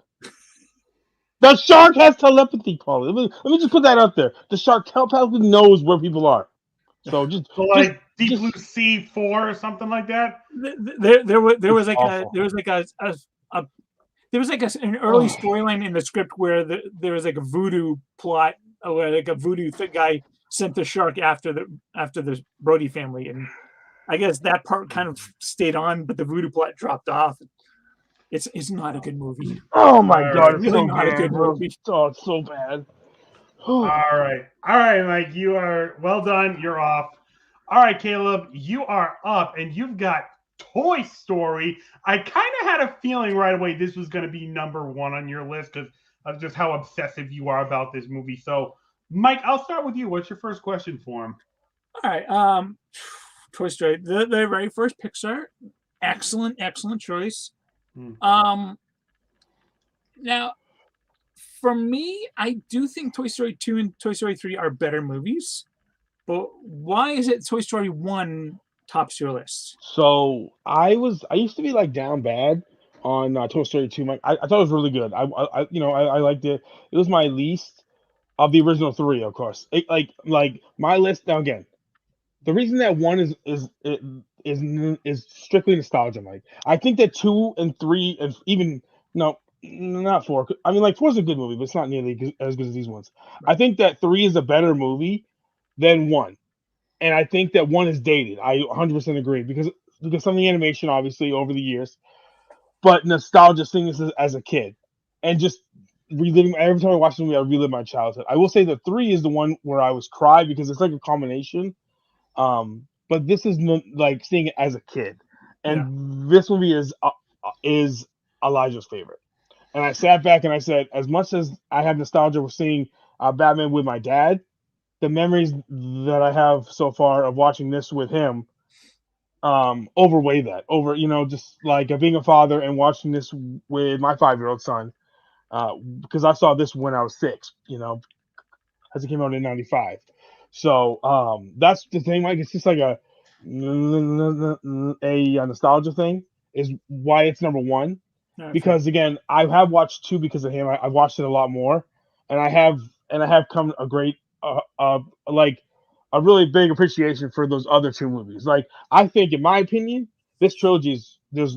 The shark has telepathy, Paul. Let me just put that out there. The shark telepathically knows where people are. So just like Deep Blue Sea 4 or something like that. There was like awful. an early storyline in the script where there was like a voodoo plot where like a voodoo guy sent the shark after the Brody family, and I guess that part kind of stayed on, but the voodoo plot dropped off. It's not a good movie. Oh my god, it's really not a good movie. Oh, it's so bad. All right, Mike, you are well done. You're off. All right, Caleb, you are up, and you've got Toy Story. I kind of had a feeling right away this was going to be number 1 on your list because of just how obsessive you are about this movie. So, Mike, I'll start with you. What's your first question for him? All right, Toy Story, the very first Pixar, excellent choice. Now, for me, I do think Toy Story 2 and Toy Story 3 are better movies, but why is it Toy Story 1 tops your list? So I used to be like down bad on Toy Story 2. I thought it was really good. I liked it. It was my least of the original 3, of course. Like my list now again. The reason that 1 is strictly nostalgia, Mike. I think that 2 and 3 and even no, not 4. I mean, like 4 is a good movie, but it's not nearly as good as these ones. I think that 3 is a better movie than 1. And I think that 1 is dated. I 100% agree because some of the animation, obviously, over the years, but nostalgia seeing this as a kid and just reliving. Every time I watch the movie, I relive my childhood. I will say that 3 is the one where I was cried because it's like a combination But this is like seeing it as a kid, and this movie is Elijah's favorite. And I sat back and I said, as much as I have nostalgia with seeing Batman with my dad, the memories that I have so far of watching this with him overweigh that. Just like being a father and watching this with my 5-year-old son, because I saw this when I was 6, as it came out in '95. So that's the thing. Like, it's just like a nostalgia thing is why it's number one. Because again, I have watched 2 because of him. I've watched it a lot more, and I have come a great like a really big appreciation for those other 2 movies. Like, I think, in my opinion, this trilogy is this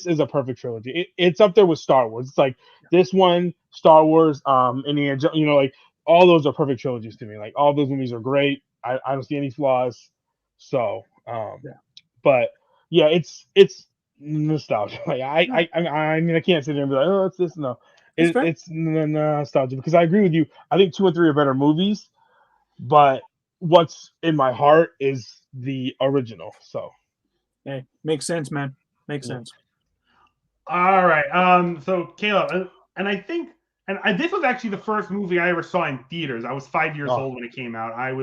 is a perfect trilogy. It's up there with Star Wars. It's like this one, Star Wars, Indiana Jones, like all those are perfect trilogies to me. Like, all those movies are great. I don't see any flaws. So, but yeah, it's nostalgia. Like, I mean, I can't sit there and be like, oh, it's this. No, it's nostalgia, because I agree with you. I think 2 and 3 are better movies, but what's in my heart is the original. So, hey, makes sense, man. Makes sense. All right. So Caleb, and I think, this was actually the first movie I ever saw in theaters. I was 5 years old when it came out. I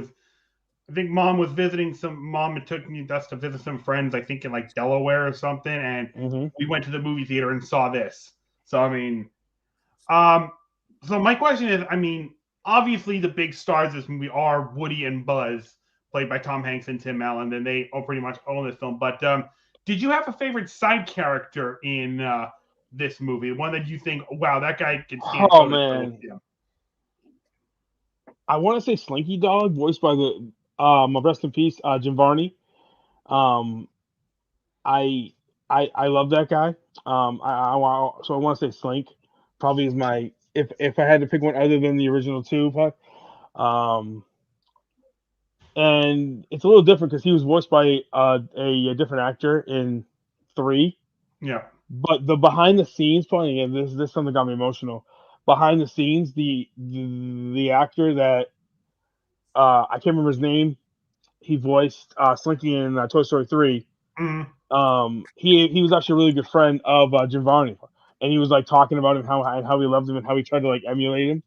think Mom was visiting Mom had took us to visit some friends, I think in like Delaware or something, and we went to the movie theater and saw this. So I mean, so my question is, I mean, obviously the big stars of this movie are Woody and Buzz, played by Tom Hanks and Tim Allen, and they all pretty much own this film. But did you have a favorite side character in this movie? One that you think, wow, that guy can stand. Oh man, I want to say Slinky Dog, voiced by the rest in peace, Jim Varney. I love that guy. I want to say Slink. Probably is my, if I had to pick one other than the original 2. And it's a little different because he was voiced by a different actor in 3. Yeah. But the behind the scenes, probably, and this something got me emotional. Behind the scenes, the actor that I can't remember his name, he voiced Slinky in Toy Story 3. He was actually a really good friend of Jim Varney, and he was like talking about him, how he loved him and how he tried to like emulate him.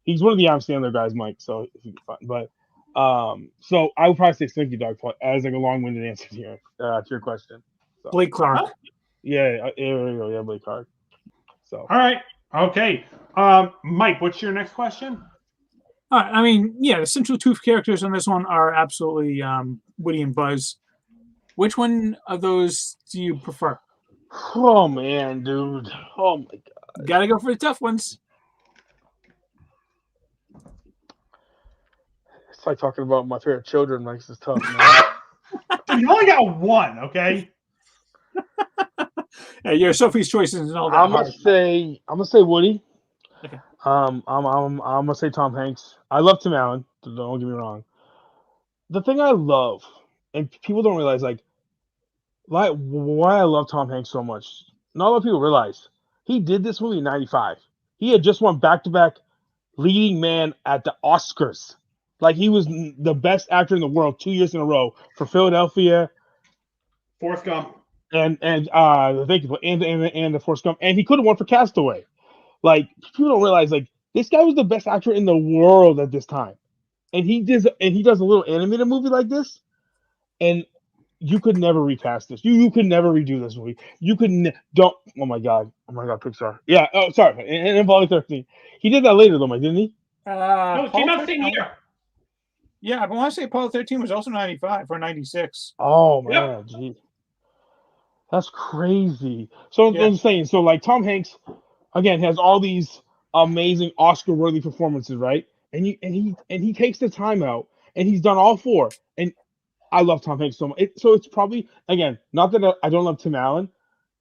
He's one of the Adam Sandler guys, Mike. So if you can find, but so I would probably say Slinky Dog as like a long-winded answer to your question. So. Blake Clark. Yeah, yeah, Blake Clark. So. All right. Okay. Mike, what's your next question? I mean, yeah, the central 2 characters on this one are absolutely Woody and Buzz. Which one of those do you prefer? Oh man, dude! Oh my god! Gotta go for the tough ones. It's like talking about my favorite children. Makes this tough, man. Dude, you only got one, okay? Yeah, your Sophie's Choices and all that. I'm gonna say Woody. Okay. I'm gonna say Tom Hanks. I love Tim Allen. Don't get me wrong. The thing I love, and people don't realize, like why I love Tom Hanks so much. Not a lot of people realize he did this movie in '95. He had just won back-to-back leading man at the Oscars. Like, he was the best actor in the world 2 years in a row for Philadelphia, Forrest Gump, and thank you, and the Forrest Gump, and he could have won for Castaway. Like, people don't realize, like, this guy was the best actor in the world at this time, and he does a little animated movie like this, and you could never recast this. You could never redo this movie. You could don't. Oh my god, Pixar. Yeah. Oh, sorry. And Apollo 13. He did that later though, Mike, didn't he? No, it came out the same year. Yeah, but I want to say Apollo 13 was also 95 or 96. Oh man, Geez. That's crazy. So I'm saying, so like Tom Hanks, again, has all these amazing Oscar-worthy performances, right? And he takes the time out, and he's done all 4. And I love Tom Hanks so much. So it's probably, again, not that I don't love Tim Allen,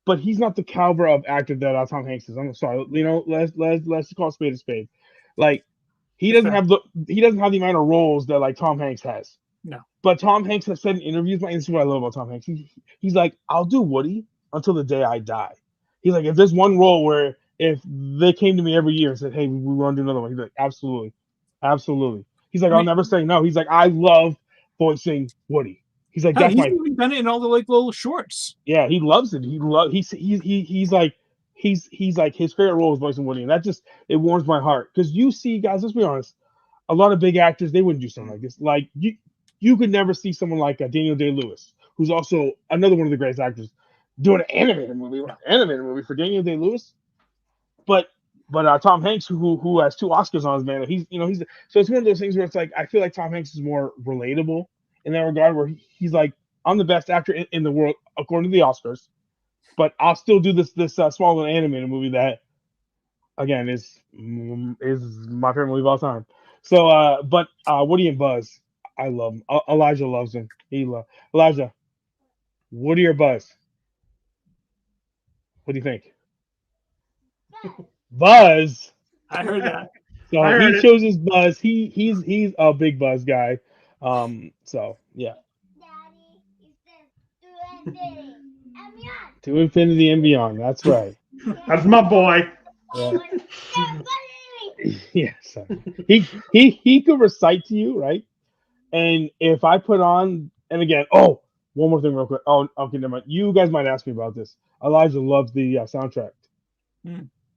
but he's not the caliber of actor that Tom Hanks is. I'm sorry, let's call a spade a spade. Like, he doesn't have the amount of roles that like Tom Hanks has. No. But Tom Hanks has said in interviews, and this is what I love about Tom Hanks. He's like, I'll do Woody until the day I die. He's like, if there's one role where if they came to me every year and said, hey, we want to do another one, he's like, absolutely. He's like, I'll never say no. He's like, I love voicing Woody. He's like, Hell, that's he's my even done it in all the like little shorts. yeah. He loves it. He's like his favorite role is voicing Woody, and that just it warms my heart because you see guys. Let's be honest, a lot of big actors they wouldn't do something like this. Like you could never see someone like Daniel Day-Lewis, who's also another one of the greatest actors, doing an animated movie for Daniel Day-Lewis. But Tom Hanks, who has 2 Oscars on his mantle, he's so it's one of those things where it's like I feel like Tom Hanks is more relatable in that regard, where he's like, I'm the best actor in the world according to the Oscars, but I'll still do this small little animated movie that, again, is my favorite movie of all time. So, but Woody and Buzz, I love them. Elijah loves them. Elijah, Woody or Buzz? What do you think? Buzz. I heard that. So he chooses Buzz. He's a big Buzz guy. So yeah. To infinity and beyond. That's right. That's my boy. Yeah. Yes. He could recite to you, right? And if I put on, and again, one more thing real quick. Oh, okay, never mind. You guys might ask me about this. Elijah loves the soundtrack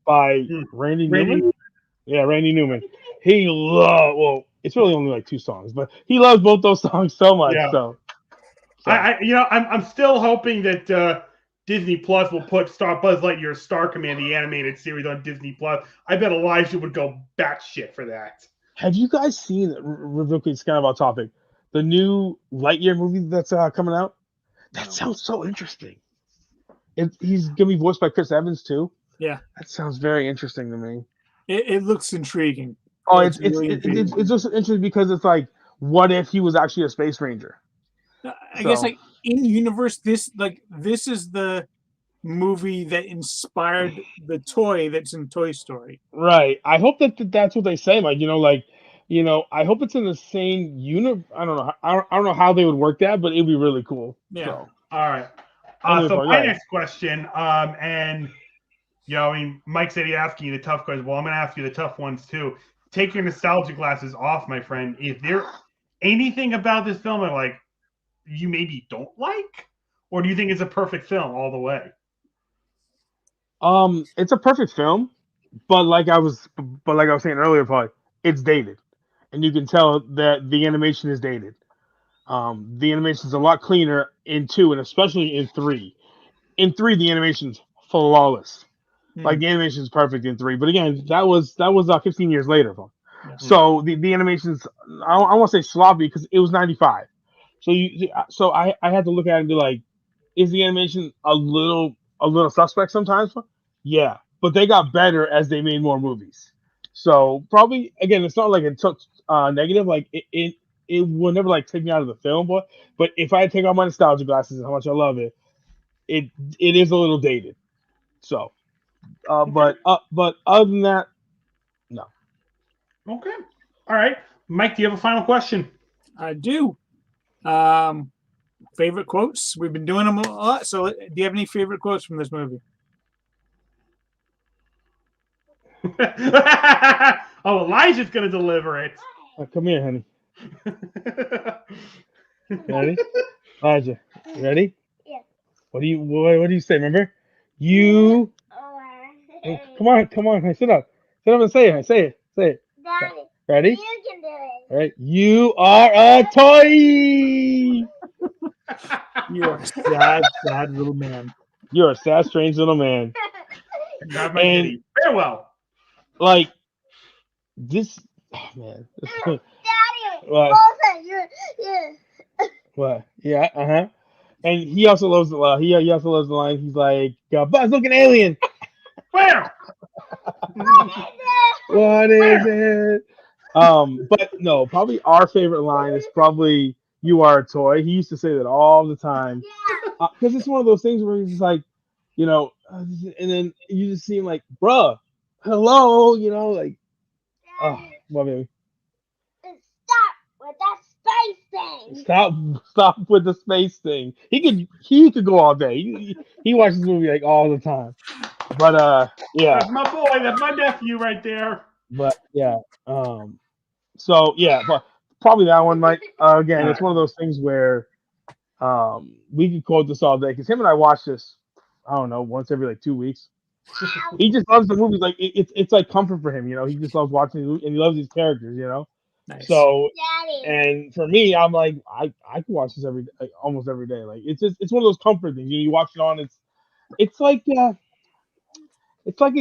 by Randy Newman. Yeah, Randy Newman. It's really only like 2 songs, but he loves both those songs so much. Yeah. So. I'm still hoping that Disney Plus will put Buzz Lightyear Star Command, the animated series, on Disney Plus. I bet Elijah would go batshit for that. Have you guys seen, real quick, it's kind of off topic, the new Lightyear movie that's coming out? That sounds so interesting. He's going to be voiced by Chris Evans, too. Yeah. That sounds very interesting to me. It looks intriguing. Oh, it's just interesting because it's like, what if he was actually a space ranger? I guess like in universe, this is the movie that inspired the toy that's in Toy Story. Right. I hope that's what they say. Like, I hope it's in the same universe. I don't know. I don't know how they would work that, but it'd be really cool. Yeah. So. All right. So my next question, and Mike said he asking you the tough questions. Well, I'm going to ask you the tough ones too. Take your nostalgia glasses off, my friend. Is there anything about this film that like you maybe don't like, or do you think it's a perfect film all the way? It's a perfect film, but like I was saying earlier, probably it's dated, and you can tell that the animation is dated. The animation is a lot cleaner in 2, and especially in 3. In 3, the animation's flawless. Like the animation is perfect in 3, but again, that was 15 years later. So the animation's I won't say sloppy because it was 95. So I had to look at it and be like, is the animation a little suspect sometimes? Yeah, but they got better as they made more movies. So probably again, it's not like it took negative. Like it will never like take me out of the film, but if I take off my nostalgia glasses and how much I love it, it is a little dated. So, but other than that, no. Okay. All right, Mike, do you have a final question? I do. Favorite quotes? We've been doing them a lot. So, do you have any favorite quotes from this movie? Oh, Elijah's going to deliver it. Come here, honey. Ready? Elijah, ready? Yeah. What do you say? Remember? You. Oh, come on. Hey, sit up and say it. Say it. Daddy, Ready? you can do it. All right. You are a toy. You are a sad little man. You're a sad, strange little man. Not my kitty. Farewell. Like this. Oh man. Daddy, What? yeah. What? Yeah. And he also loves the line. He also loves the line. He's like, Buzz, look, an alien. Where? What is it? But no, probably our favorite line is probably "You are a toy." He used to say that all the time because it's one of those things where he's just like, and then you just see him like, "Bruh, hello," like, oh, my baby. Stop with that space thing. Stop with the space thing. He could go all day. He watches this movie like all the time. But yeah. That's my boy. That's my nephew right there. But yeah. So yeah, but probably that one, Mike. Again, All it's right. one of those things where we could quote this all day because him and I watch this. I don't know, once every like 2 weeks. He just loves the movies. Like it's like comfort for him, you know. He just loves watching and he loves these characters, you know. Nice. So, Daddy. and for me, I'm like I can watch this almost every day. Like it's one of those comfort things. You watch it on. It's like a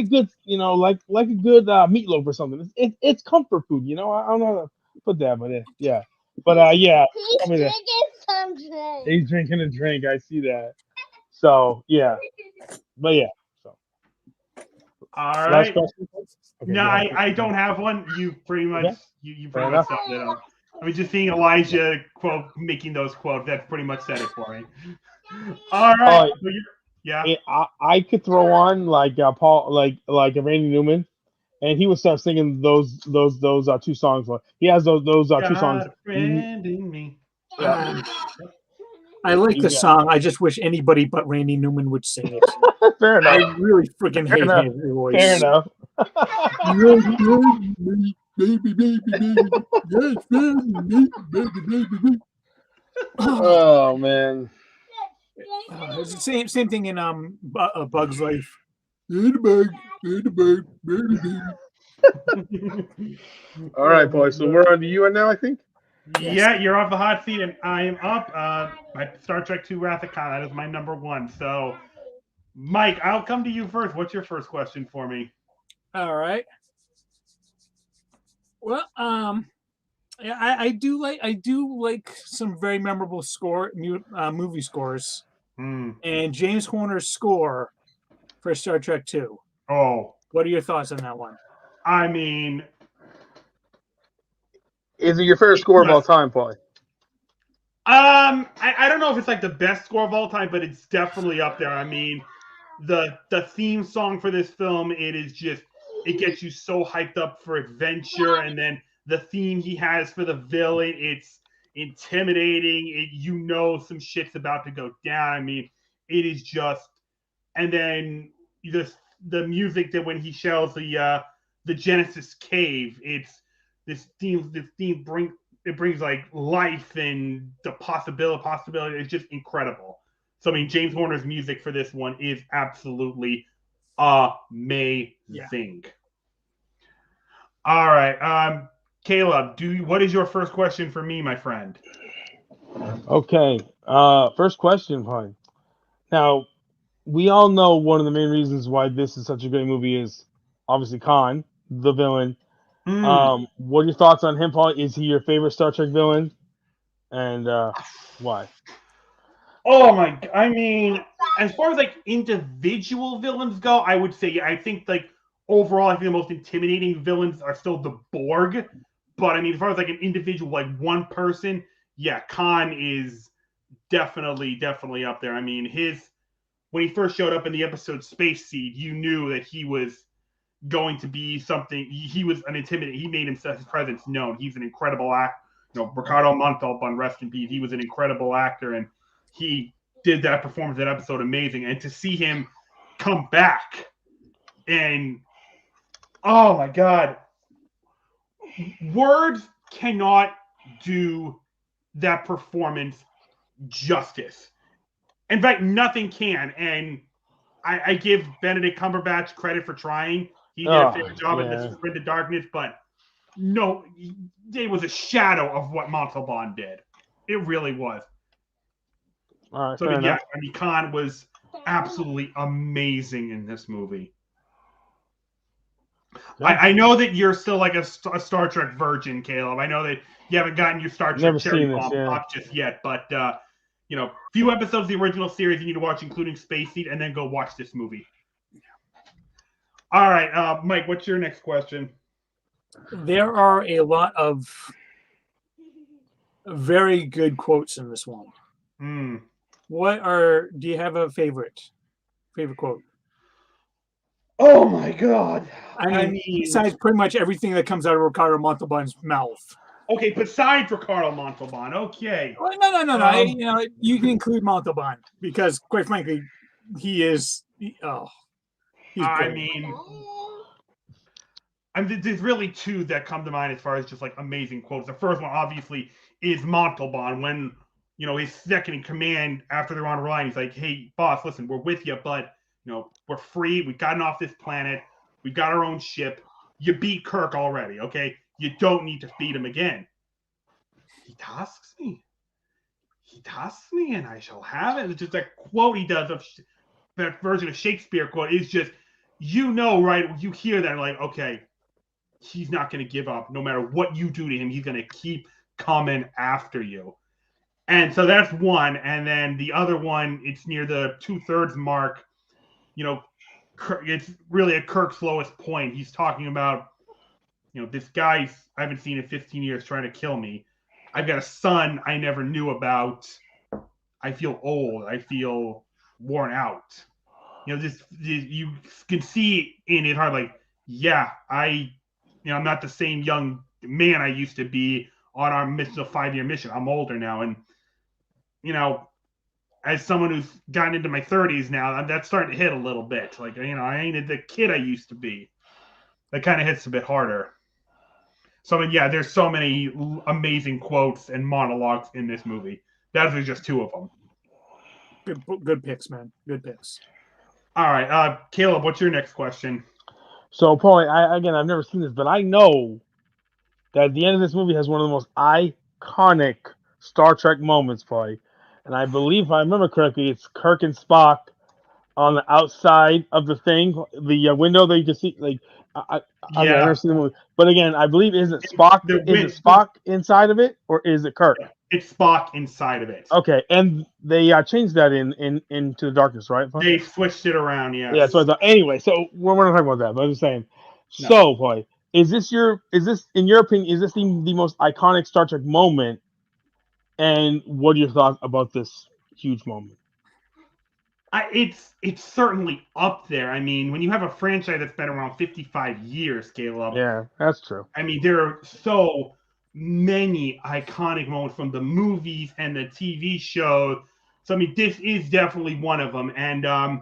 good, you know, like a good meatloaf or something. It's comfort food, you know. I don't know how to put that, but yeah. But yeah, He's probably that. drinking something. He's drinking a drink. I see that. So yeah, but yeah. So All last right. question. Okay, No, go ahead. I don't have one. You pretty much Okay. you Fair pretty much enough. summed it up. I mean, just seeing Elijah quote making those quotes, that pretty much said it for me. All right. Oh, So yeah. I could throw on like Paul, like Randy Newman, and he would start singing those two songs. He has those two songs. Got a friend in me. Yeah. I like the Yeah. song. I just wish anybody but Randy Newman would sing it. Fair I enough. really freaking Fair hate enough. his voice. Fair enough. Oh man. It's the same thing in Bug's Life. Eat a bug, eat a bug, eat a bug. All right, boys. So we're on to you now, I think. Yeah, you're off the hot seat, and I am up. My Star Trek II Wrath of Khan. That is my number one. So, Mike, I'll come to you first. What's your first question for me? All right. Well, yeah, I do like some very memorable movie scores, and James Horner's score for Star Trek II. Oh, what are your thoughts on that one? I mean, is it your favorite score of all time, Paul? I don't know if it's like the best score of all time, but it's definitely up there. I mean, the theme song for this film, it gets you so hyped up for adventure, and then the theme he has for the villain, it's intimidating. You know some shit's about to go down. I mean, it is just, and then the music that when he shells the Genesis cave, it's this theme brings like life and the possibility. It's just incredible. So I mean, James Horner's music for this one is absolutely amazing. Yeah. All right, Caleb, what is your first question for me, my friend? Okay, first question, Paul. Now, we all know one of the main reasons why this is such a great movie is obviously Khan, the villain. What are your thoughts on him, Paul? Is he your favorite Star Trek villain? And why? Oh my! I mean, as far as like individual villains go, I would say I think like overall, I think the most intimidating villains are still the Borg. But I mean, as far as like an individual, like one person, yeah, Khan is definitely up there. I mean, when he first showed up in the episode Space Seed, you knew that he was going to be something. He was an intimidating. He made his presence known. He's an incredible actor. You know, Ricardo Montalban, rest in peace. He was an incredible actor, and he did that performance, that episode, amazing. And to see him come back, and oh my God, words cannot do that performance justice. In fact, nothing can. And I give Benedict Cumberbatch credit for trying. He did a fair job at this Sprint to Darkness, but no, it was a shadow of what Montalban did. It really was. All right, so yeah, I mean, Khan was absolutely amazing in this movie. Yeah. I know that you're still like a Star Trek virgin, Caleb. I know that you haven't gotten your Star Trek cherry bomb pop just yet, but you know, few episodes of the original series you need to watch, including Space Seed, and then go watch this movie. All right, Mike, what's your next question? There are a lot of very good quotes in this one. Do you have a favorite quote? Oh my God! I mean, besides pretty much everything that comes out of Ricardo Montalban's mouth. Okay, besides Ricardo Montalban, okay. Well, no. You know, you can include Montalban because, quite frankly, he is. He's I mean, I mean, there's really two that come to mind as far as just like amazing quotes. The first one, obviously, is Montalban when his second in command after they're on Orion. He's like, "Hey, boss, listen, we're with you, but we're free. We've gotten off this planet. We got our own ship. You beat Kirk already, okay? You don't need to beat him again." He tasks me. And I shall have it. It's just that quote he does of that version of Shakespeare quote is just, right? You hear that, like, okay, he's not going to give up. No matter what you do to him, he's going to keep coming after you. And so that's one. And then the other one, it's near the 2/3 mark. It's really at Kirk's lowest point. He's talking about, this guy I haven't seen in 15 years trying to kill me. I've got a son I never knew about. I feel old. I feel worn out. You can see in his heart, like, yeah, I'm not the same young man I used to be on our mission, a 5-year mission. I'm older now. And, as someone who's gotten into my 30s now, that's starting to hit a little bit. Like, I ain't the kid I used to be. That kind of hits a bit harder. So, I mean, yeah, there's so many amazing quotes and monologues in this movie. Those are just two of them. Good picks, man. Good picks. All right. Caleb, what's your next question? So, Paul, I've never seen this, but I know that the end of this movie has one of the most iconic Star Trek moments, Paul. And I believe, if I remember correctly, it's Kirk and Spock on the outside of the thing, the window that you can see. Like, I've never seen the movie, but again, I believe is it Spock inside of it, or is it Kirk? It's Spock inside of it. Okay, and they changed that into the darkness, right? They switched it around, yeah. Yeah, so I thought. Anyway, so we're not talking about that, but I'm just saying. No. So, boy, is this in your opinion, is this the most iconic Star Trek moment? And what are your thoughts about this huge moment? It's certainly up there. I mean, when you have a franchise that's been around 55 years, Caleb. Yeah, that's true. I mean, there are so many iconic moments from the movies and the TV shows. So, I mean, this is definitely one of them. And, I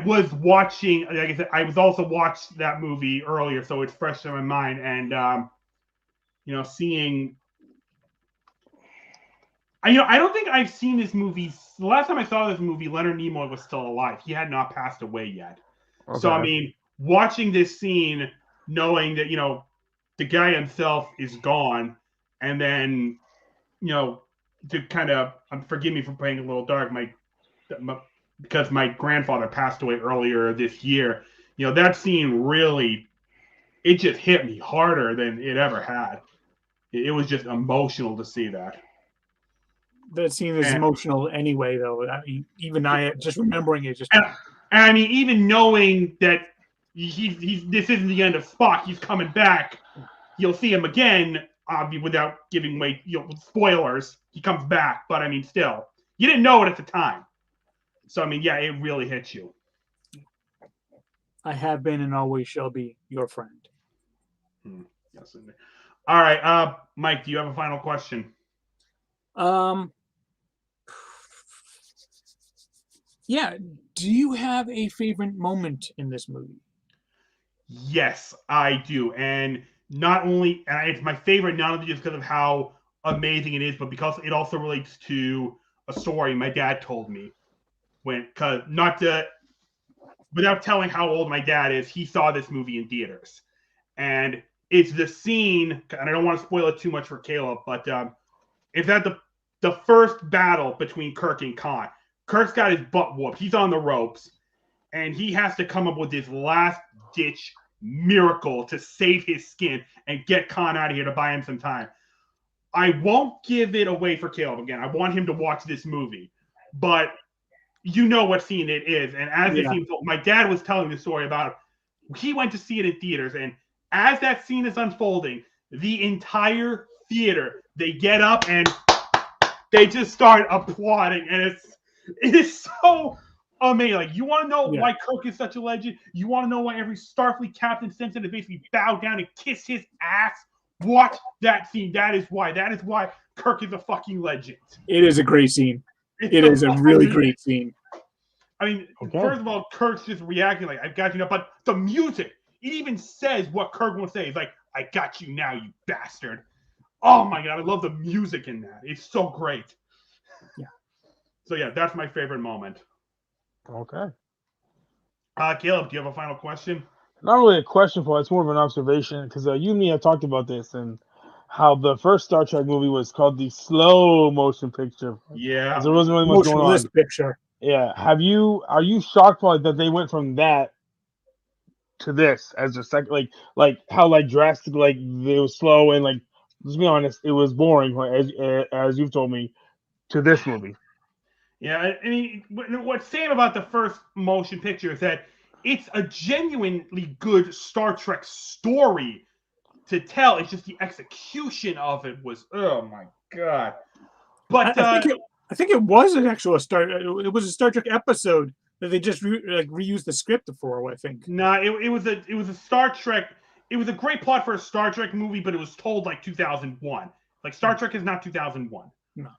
was watching, like I said, I was also watched that movie earlier, so it's fresh in my mind. And, seeing... I don't think I've seen this movie. The last time I saw this movie, Leonard Nimoy was still alive. He had not passed away yet. Okay. So, I mean, watching this scene, knowing that, the guy himself is gone, and then, to kind of, forgive me for playing a little dark, because my grandfather passed away earlier this year, that scene really, it just hit me harder than it ever had. It was just emotional to see that. That scene is emotional anyway, though. I mean, even just remembering it, and I mean, even knowing that this isn't the end of Spock, he's coming back. You'll see him again, without giving away spoilers. He comes back, but I mean, still, you didn't know it at the time. So I mean, yeah, it really hits you. I have been and always shall be your friend. Yes. All right, Mike, do you have a final question? Yeah. Do you have a favorite moment in this movie? Yes, I do. And it's my favorite, not only just because of how amazing it is, but because it also relates to a story my dad told me without telling how old my dad is, he saw this movie in theaters. And it's the scene, and I don't want to spoil it too much for Caleb, but it's at the first battle between Kirk and Khan. Kirk's got his butt whooped. He's on the ropes, and he has to come up with this last-ditch miracle to save his skin and get Khan out of here to buy him some time. I won't give it away for Caleb again. I want him to watch this movie, but you know what scene it is. And as the scene, my dad was telling the story about it. He went to see it in theaters, and as that scene is unfolding, the entire theater, they get up and they just start applauding, and it is so amazing. Like, you want to know why Kirk is such a legend? You want to know why every Starfleet captain sends him to basically bow down and kiss his ass? Watch that scene. That is why Kirk is a fucking legend. It is a great scene. It is a really great scene. I mean, first of all, Kirk's just reacting like, I've got you now, but the music even says what Kirk will say. He's like, "I got you now, you bastard." Oh my god, I love the music in that. It's so great. Yeah. So yeah, that's my favorite moment. Okay. Caleb, do you have a final question? Not really a question for it, it's more of an observation because you and me have talked about this and how the first Star Trek movie was called the slow motion picture. Yeah. 'Cause there wasn't really much going on. Motionless picture. Yeah. Are you shocked by that they went from that to this as a second, like how drastic, like it was slow and like, let's be honest, it was boring, as you've told me, to this movie. Yeah, I mean, what's saying about the first motion picture is that it's a genuinely good Star Trek story to tell. It's just the execution of it was, oh my god. But I think it was an actual it was a Star Trek episode that they just reused the script for. I think. No, it was a Star Trek. It was a great plot for a Star Trek movie, but it was told like 2001. Like Star Trek is not 2001. No.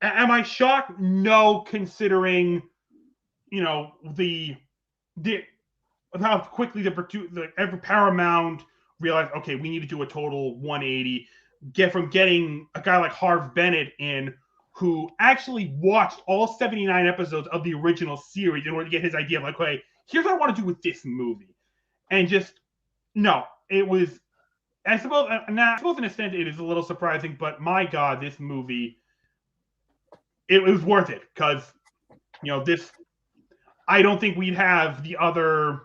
Am I shocked? No, considering the how quickly the Paramount realized, okay, we need to do a total 180. Getting a guy like Harv Bennett in, who actually watched all 79 episodes of the original series in order to get his idea of like, okay, here's what I want to do with this movie, and just no, it was. I suppose in a sense it is a little surprising, but my God, this movie. It was worth it because, this. I don't think we'd have the other,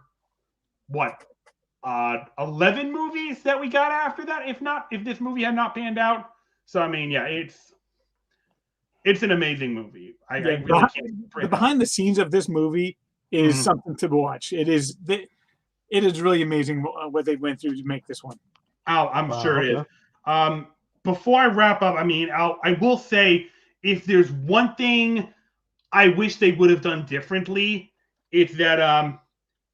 11 movies that we got after that. If this movie had not panned out. So I mean, yeah, it's an amazing movie. I really the behind the scenes of this movie is something to watch. It is really amazing what they went through to make this one. I'm sure it is. Before I wrap up, I mean, I will say, if there's one thing I wish they would have done differently, it's that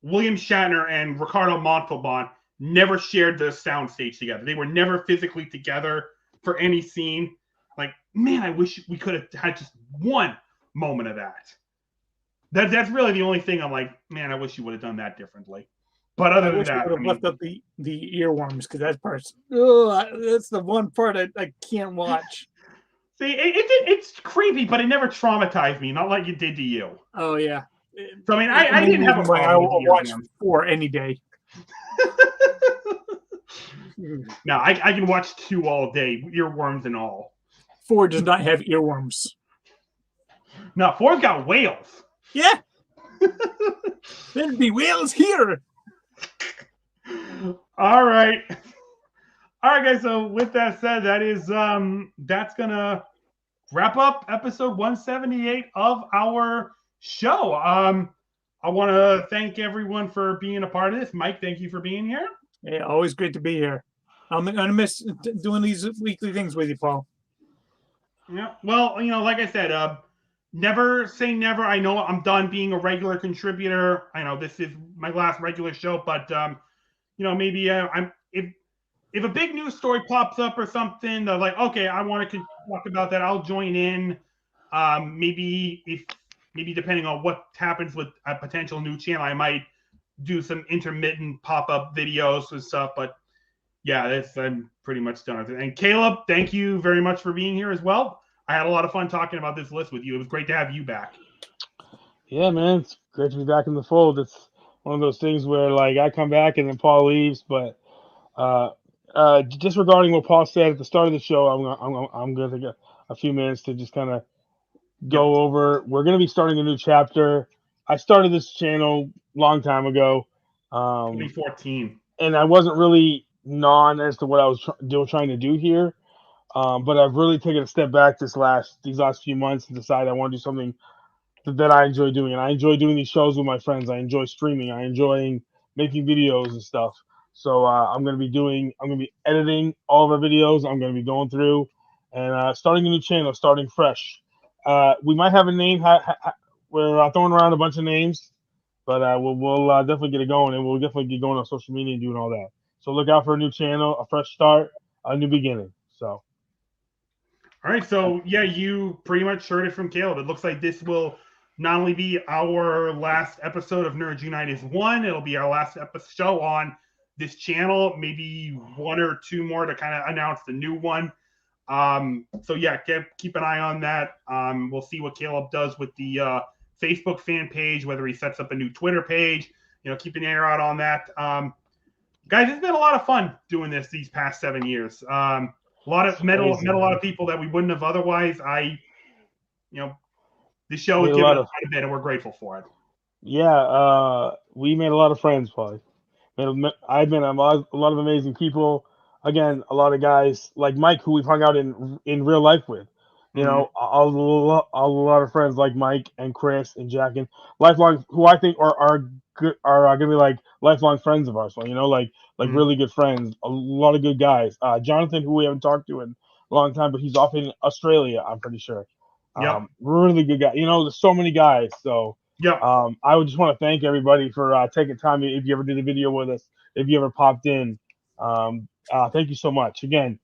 William Shatner and Ricardo Montalban never shared the soundstage together. They were never physically together for any scene. Like, man, I wish we could have had just one moment of that. That's really the only thing I'm like, man, I wish you would have done that differently. But other than that, I would have left up the earworms because that's the one part I can't watch. See, it's creepy, but it never traumatized me, not like it did to you. Oh, yeah. So, I mean, I didn't have a problem. I will watch 4 any day. No, I can watch 2 all day, earworms and all. 4 does not have earworms. No, 4's got whales. Yeah. There'd be whales here. All right. All right, guys. So with that said, that's gonna wrap up episode 178 of our show. I want to thank everyone for being a part of this. Mike, thank you for being here. Yeah, always great to be here. I'm gonna miss doing these weekly things with you, Paul. Yeah. Well, like I said, never say never. I know I'm done being a regular contributor. I know this is my last regular show, but maybe if a big news story pops up or something, they're like, okay, I want to talk about that, I'll join in. Maybe depending on what happens with a potential new channel, I might do some intermittent pop-up videos and stuff. But yeah, I'm pretty much done with it. And Caleb, thank you very much for being here as well. I had a lot of fun talking about this list with you. It was great to have you back. Yeah, man, it's great to be back in the fold. It's one of those things where I come back and then Paul leaves, but just regarding what Paul said at the start of the show, I'm going to take a few minutes to just kind of go over. We're going to be starting a new chapter. I started this channel a long time ago. 2014. And I wasn't really as to what I was trying to do here. But I've really taken a step back these last few months and decided I want to do something that I enjoy doing. And I enjoy doing these shows with my friends. I enjoy streaming. I enjoy making videos and stuff. So I'm going to be editing all of our videos. I'm going to be going through and starting a new channel, starting fresh. We might have a name. We're throwing around a bunch of names, but we'll definitely get it going, and we'll definitely get going on social media and doing all that. So look out for a new channel, a fresh start, a new beginning. So. All right. So yeah, you pretty much heard it from Caleb. It looks like this will not only be our last episode of Nerds United 1, it'll be our last show on this channel, maybe one or two more to kind of announce the new one. So yeah, keep an eye on that. We'll see what Caleb does with the Facebook fan page, whether he sets up a new Twitter page. Keep an ear out on that. Guys, it's been a lot of fun doing this these past 7 years. A lot of met a lot of people that we wouldn't have otherwise. The show has given us quite a bit, and we're grateful for it. Yeah, we made a lot of friends, Paul. I've met a lot of amazing people. Again, a lot of guys like Mike, who we've hung out in real life with. A lot of friends like Mike and Chris and Jack and lifelong, who I think are gonna be like lifelong friends of ours. So, really good friends. A lot of good guys. Jonathan, who we haven't talked to in a long time, but he's off in Australia, I'm pretty sure. Really good guy. There's so many guys. So I would just want to thank everybody for taking time. If you ever did a video with us, if you ever popped in, thank you so much. Again,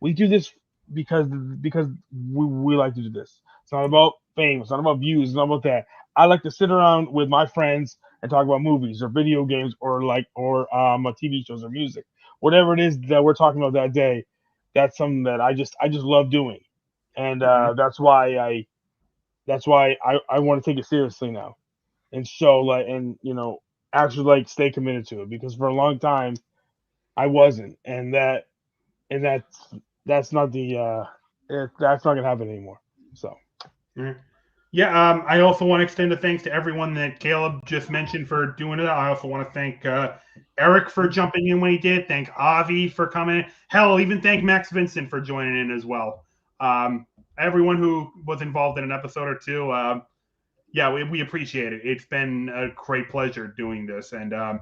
we do this because we like to do this. It's not about fame. It's not about views. It's not about that. I like to sit around with my friends and talk about movies or video games or TV shows or music, whatever it is that we're talking about that day. That's something that I just love doing, and that's why I want to take it seriously now, and show actually stay committed to it, because for a long time I wasn't, and that's not that's not gonna happen anymore. So. Yeah, I also want to extend a thanks to everyone that Caleb just mentioned for doing it. I also want to thank Eric for jumping in when he did. Thank Avi for coming in. Hell, even thank Max Vincent for joining in as well. Everyone who was involved in an episode or two, we appreciate it. It's been a great pleasure doing this, and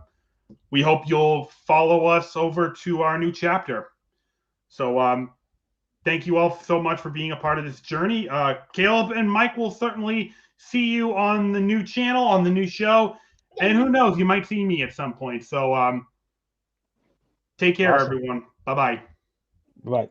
we hope you'll follow us over to our new chapter. So thank you all so much for being a part of this journey. Caleb and Mike will certainly see you on the new channel, on the new show. And who knows, you might see me at some point. So take care, everyone. Bye-bye. Bye.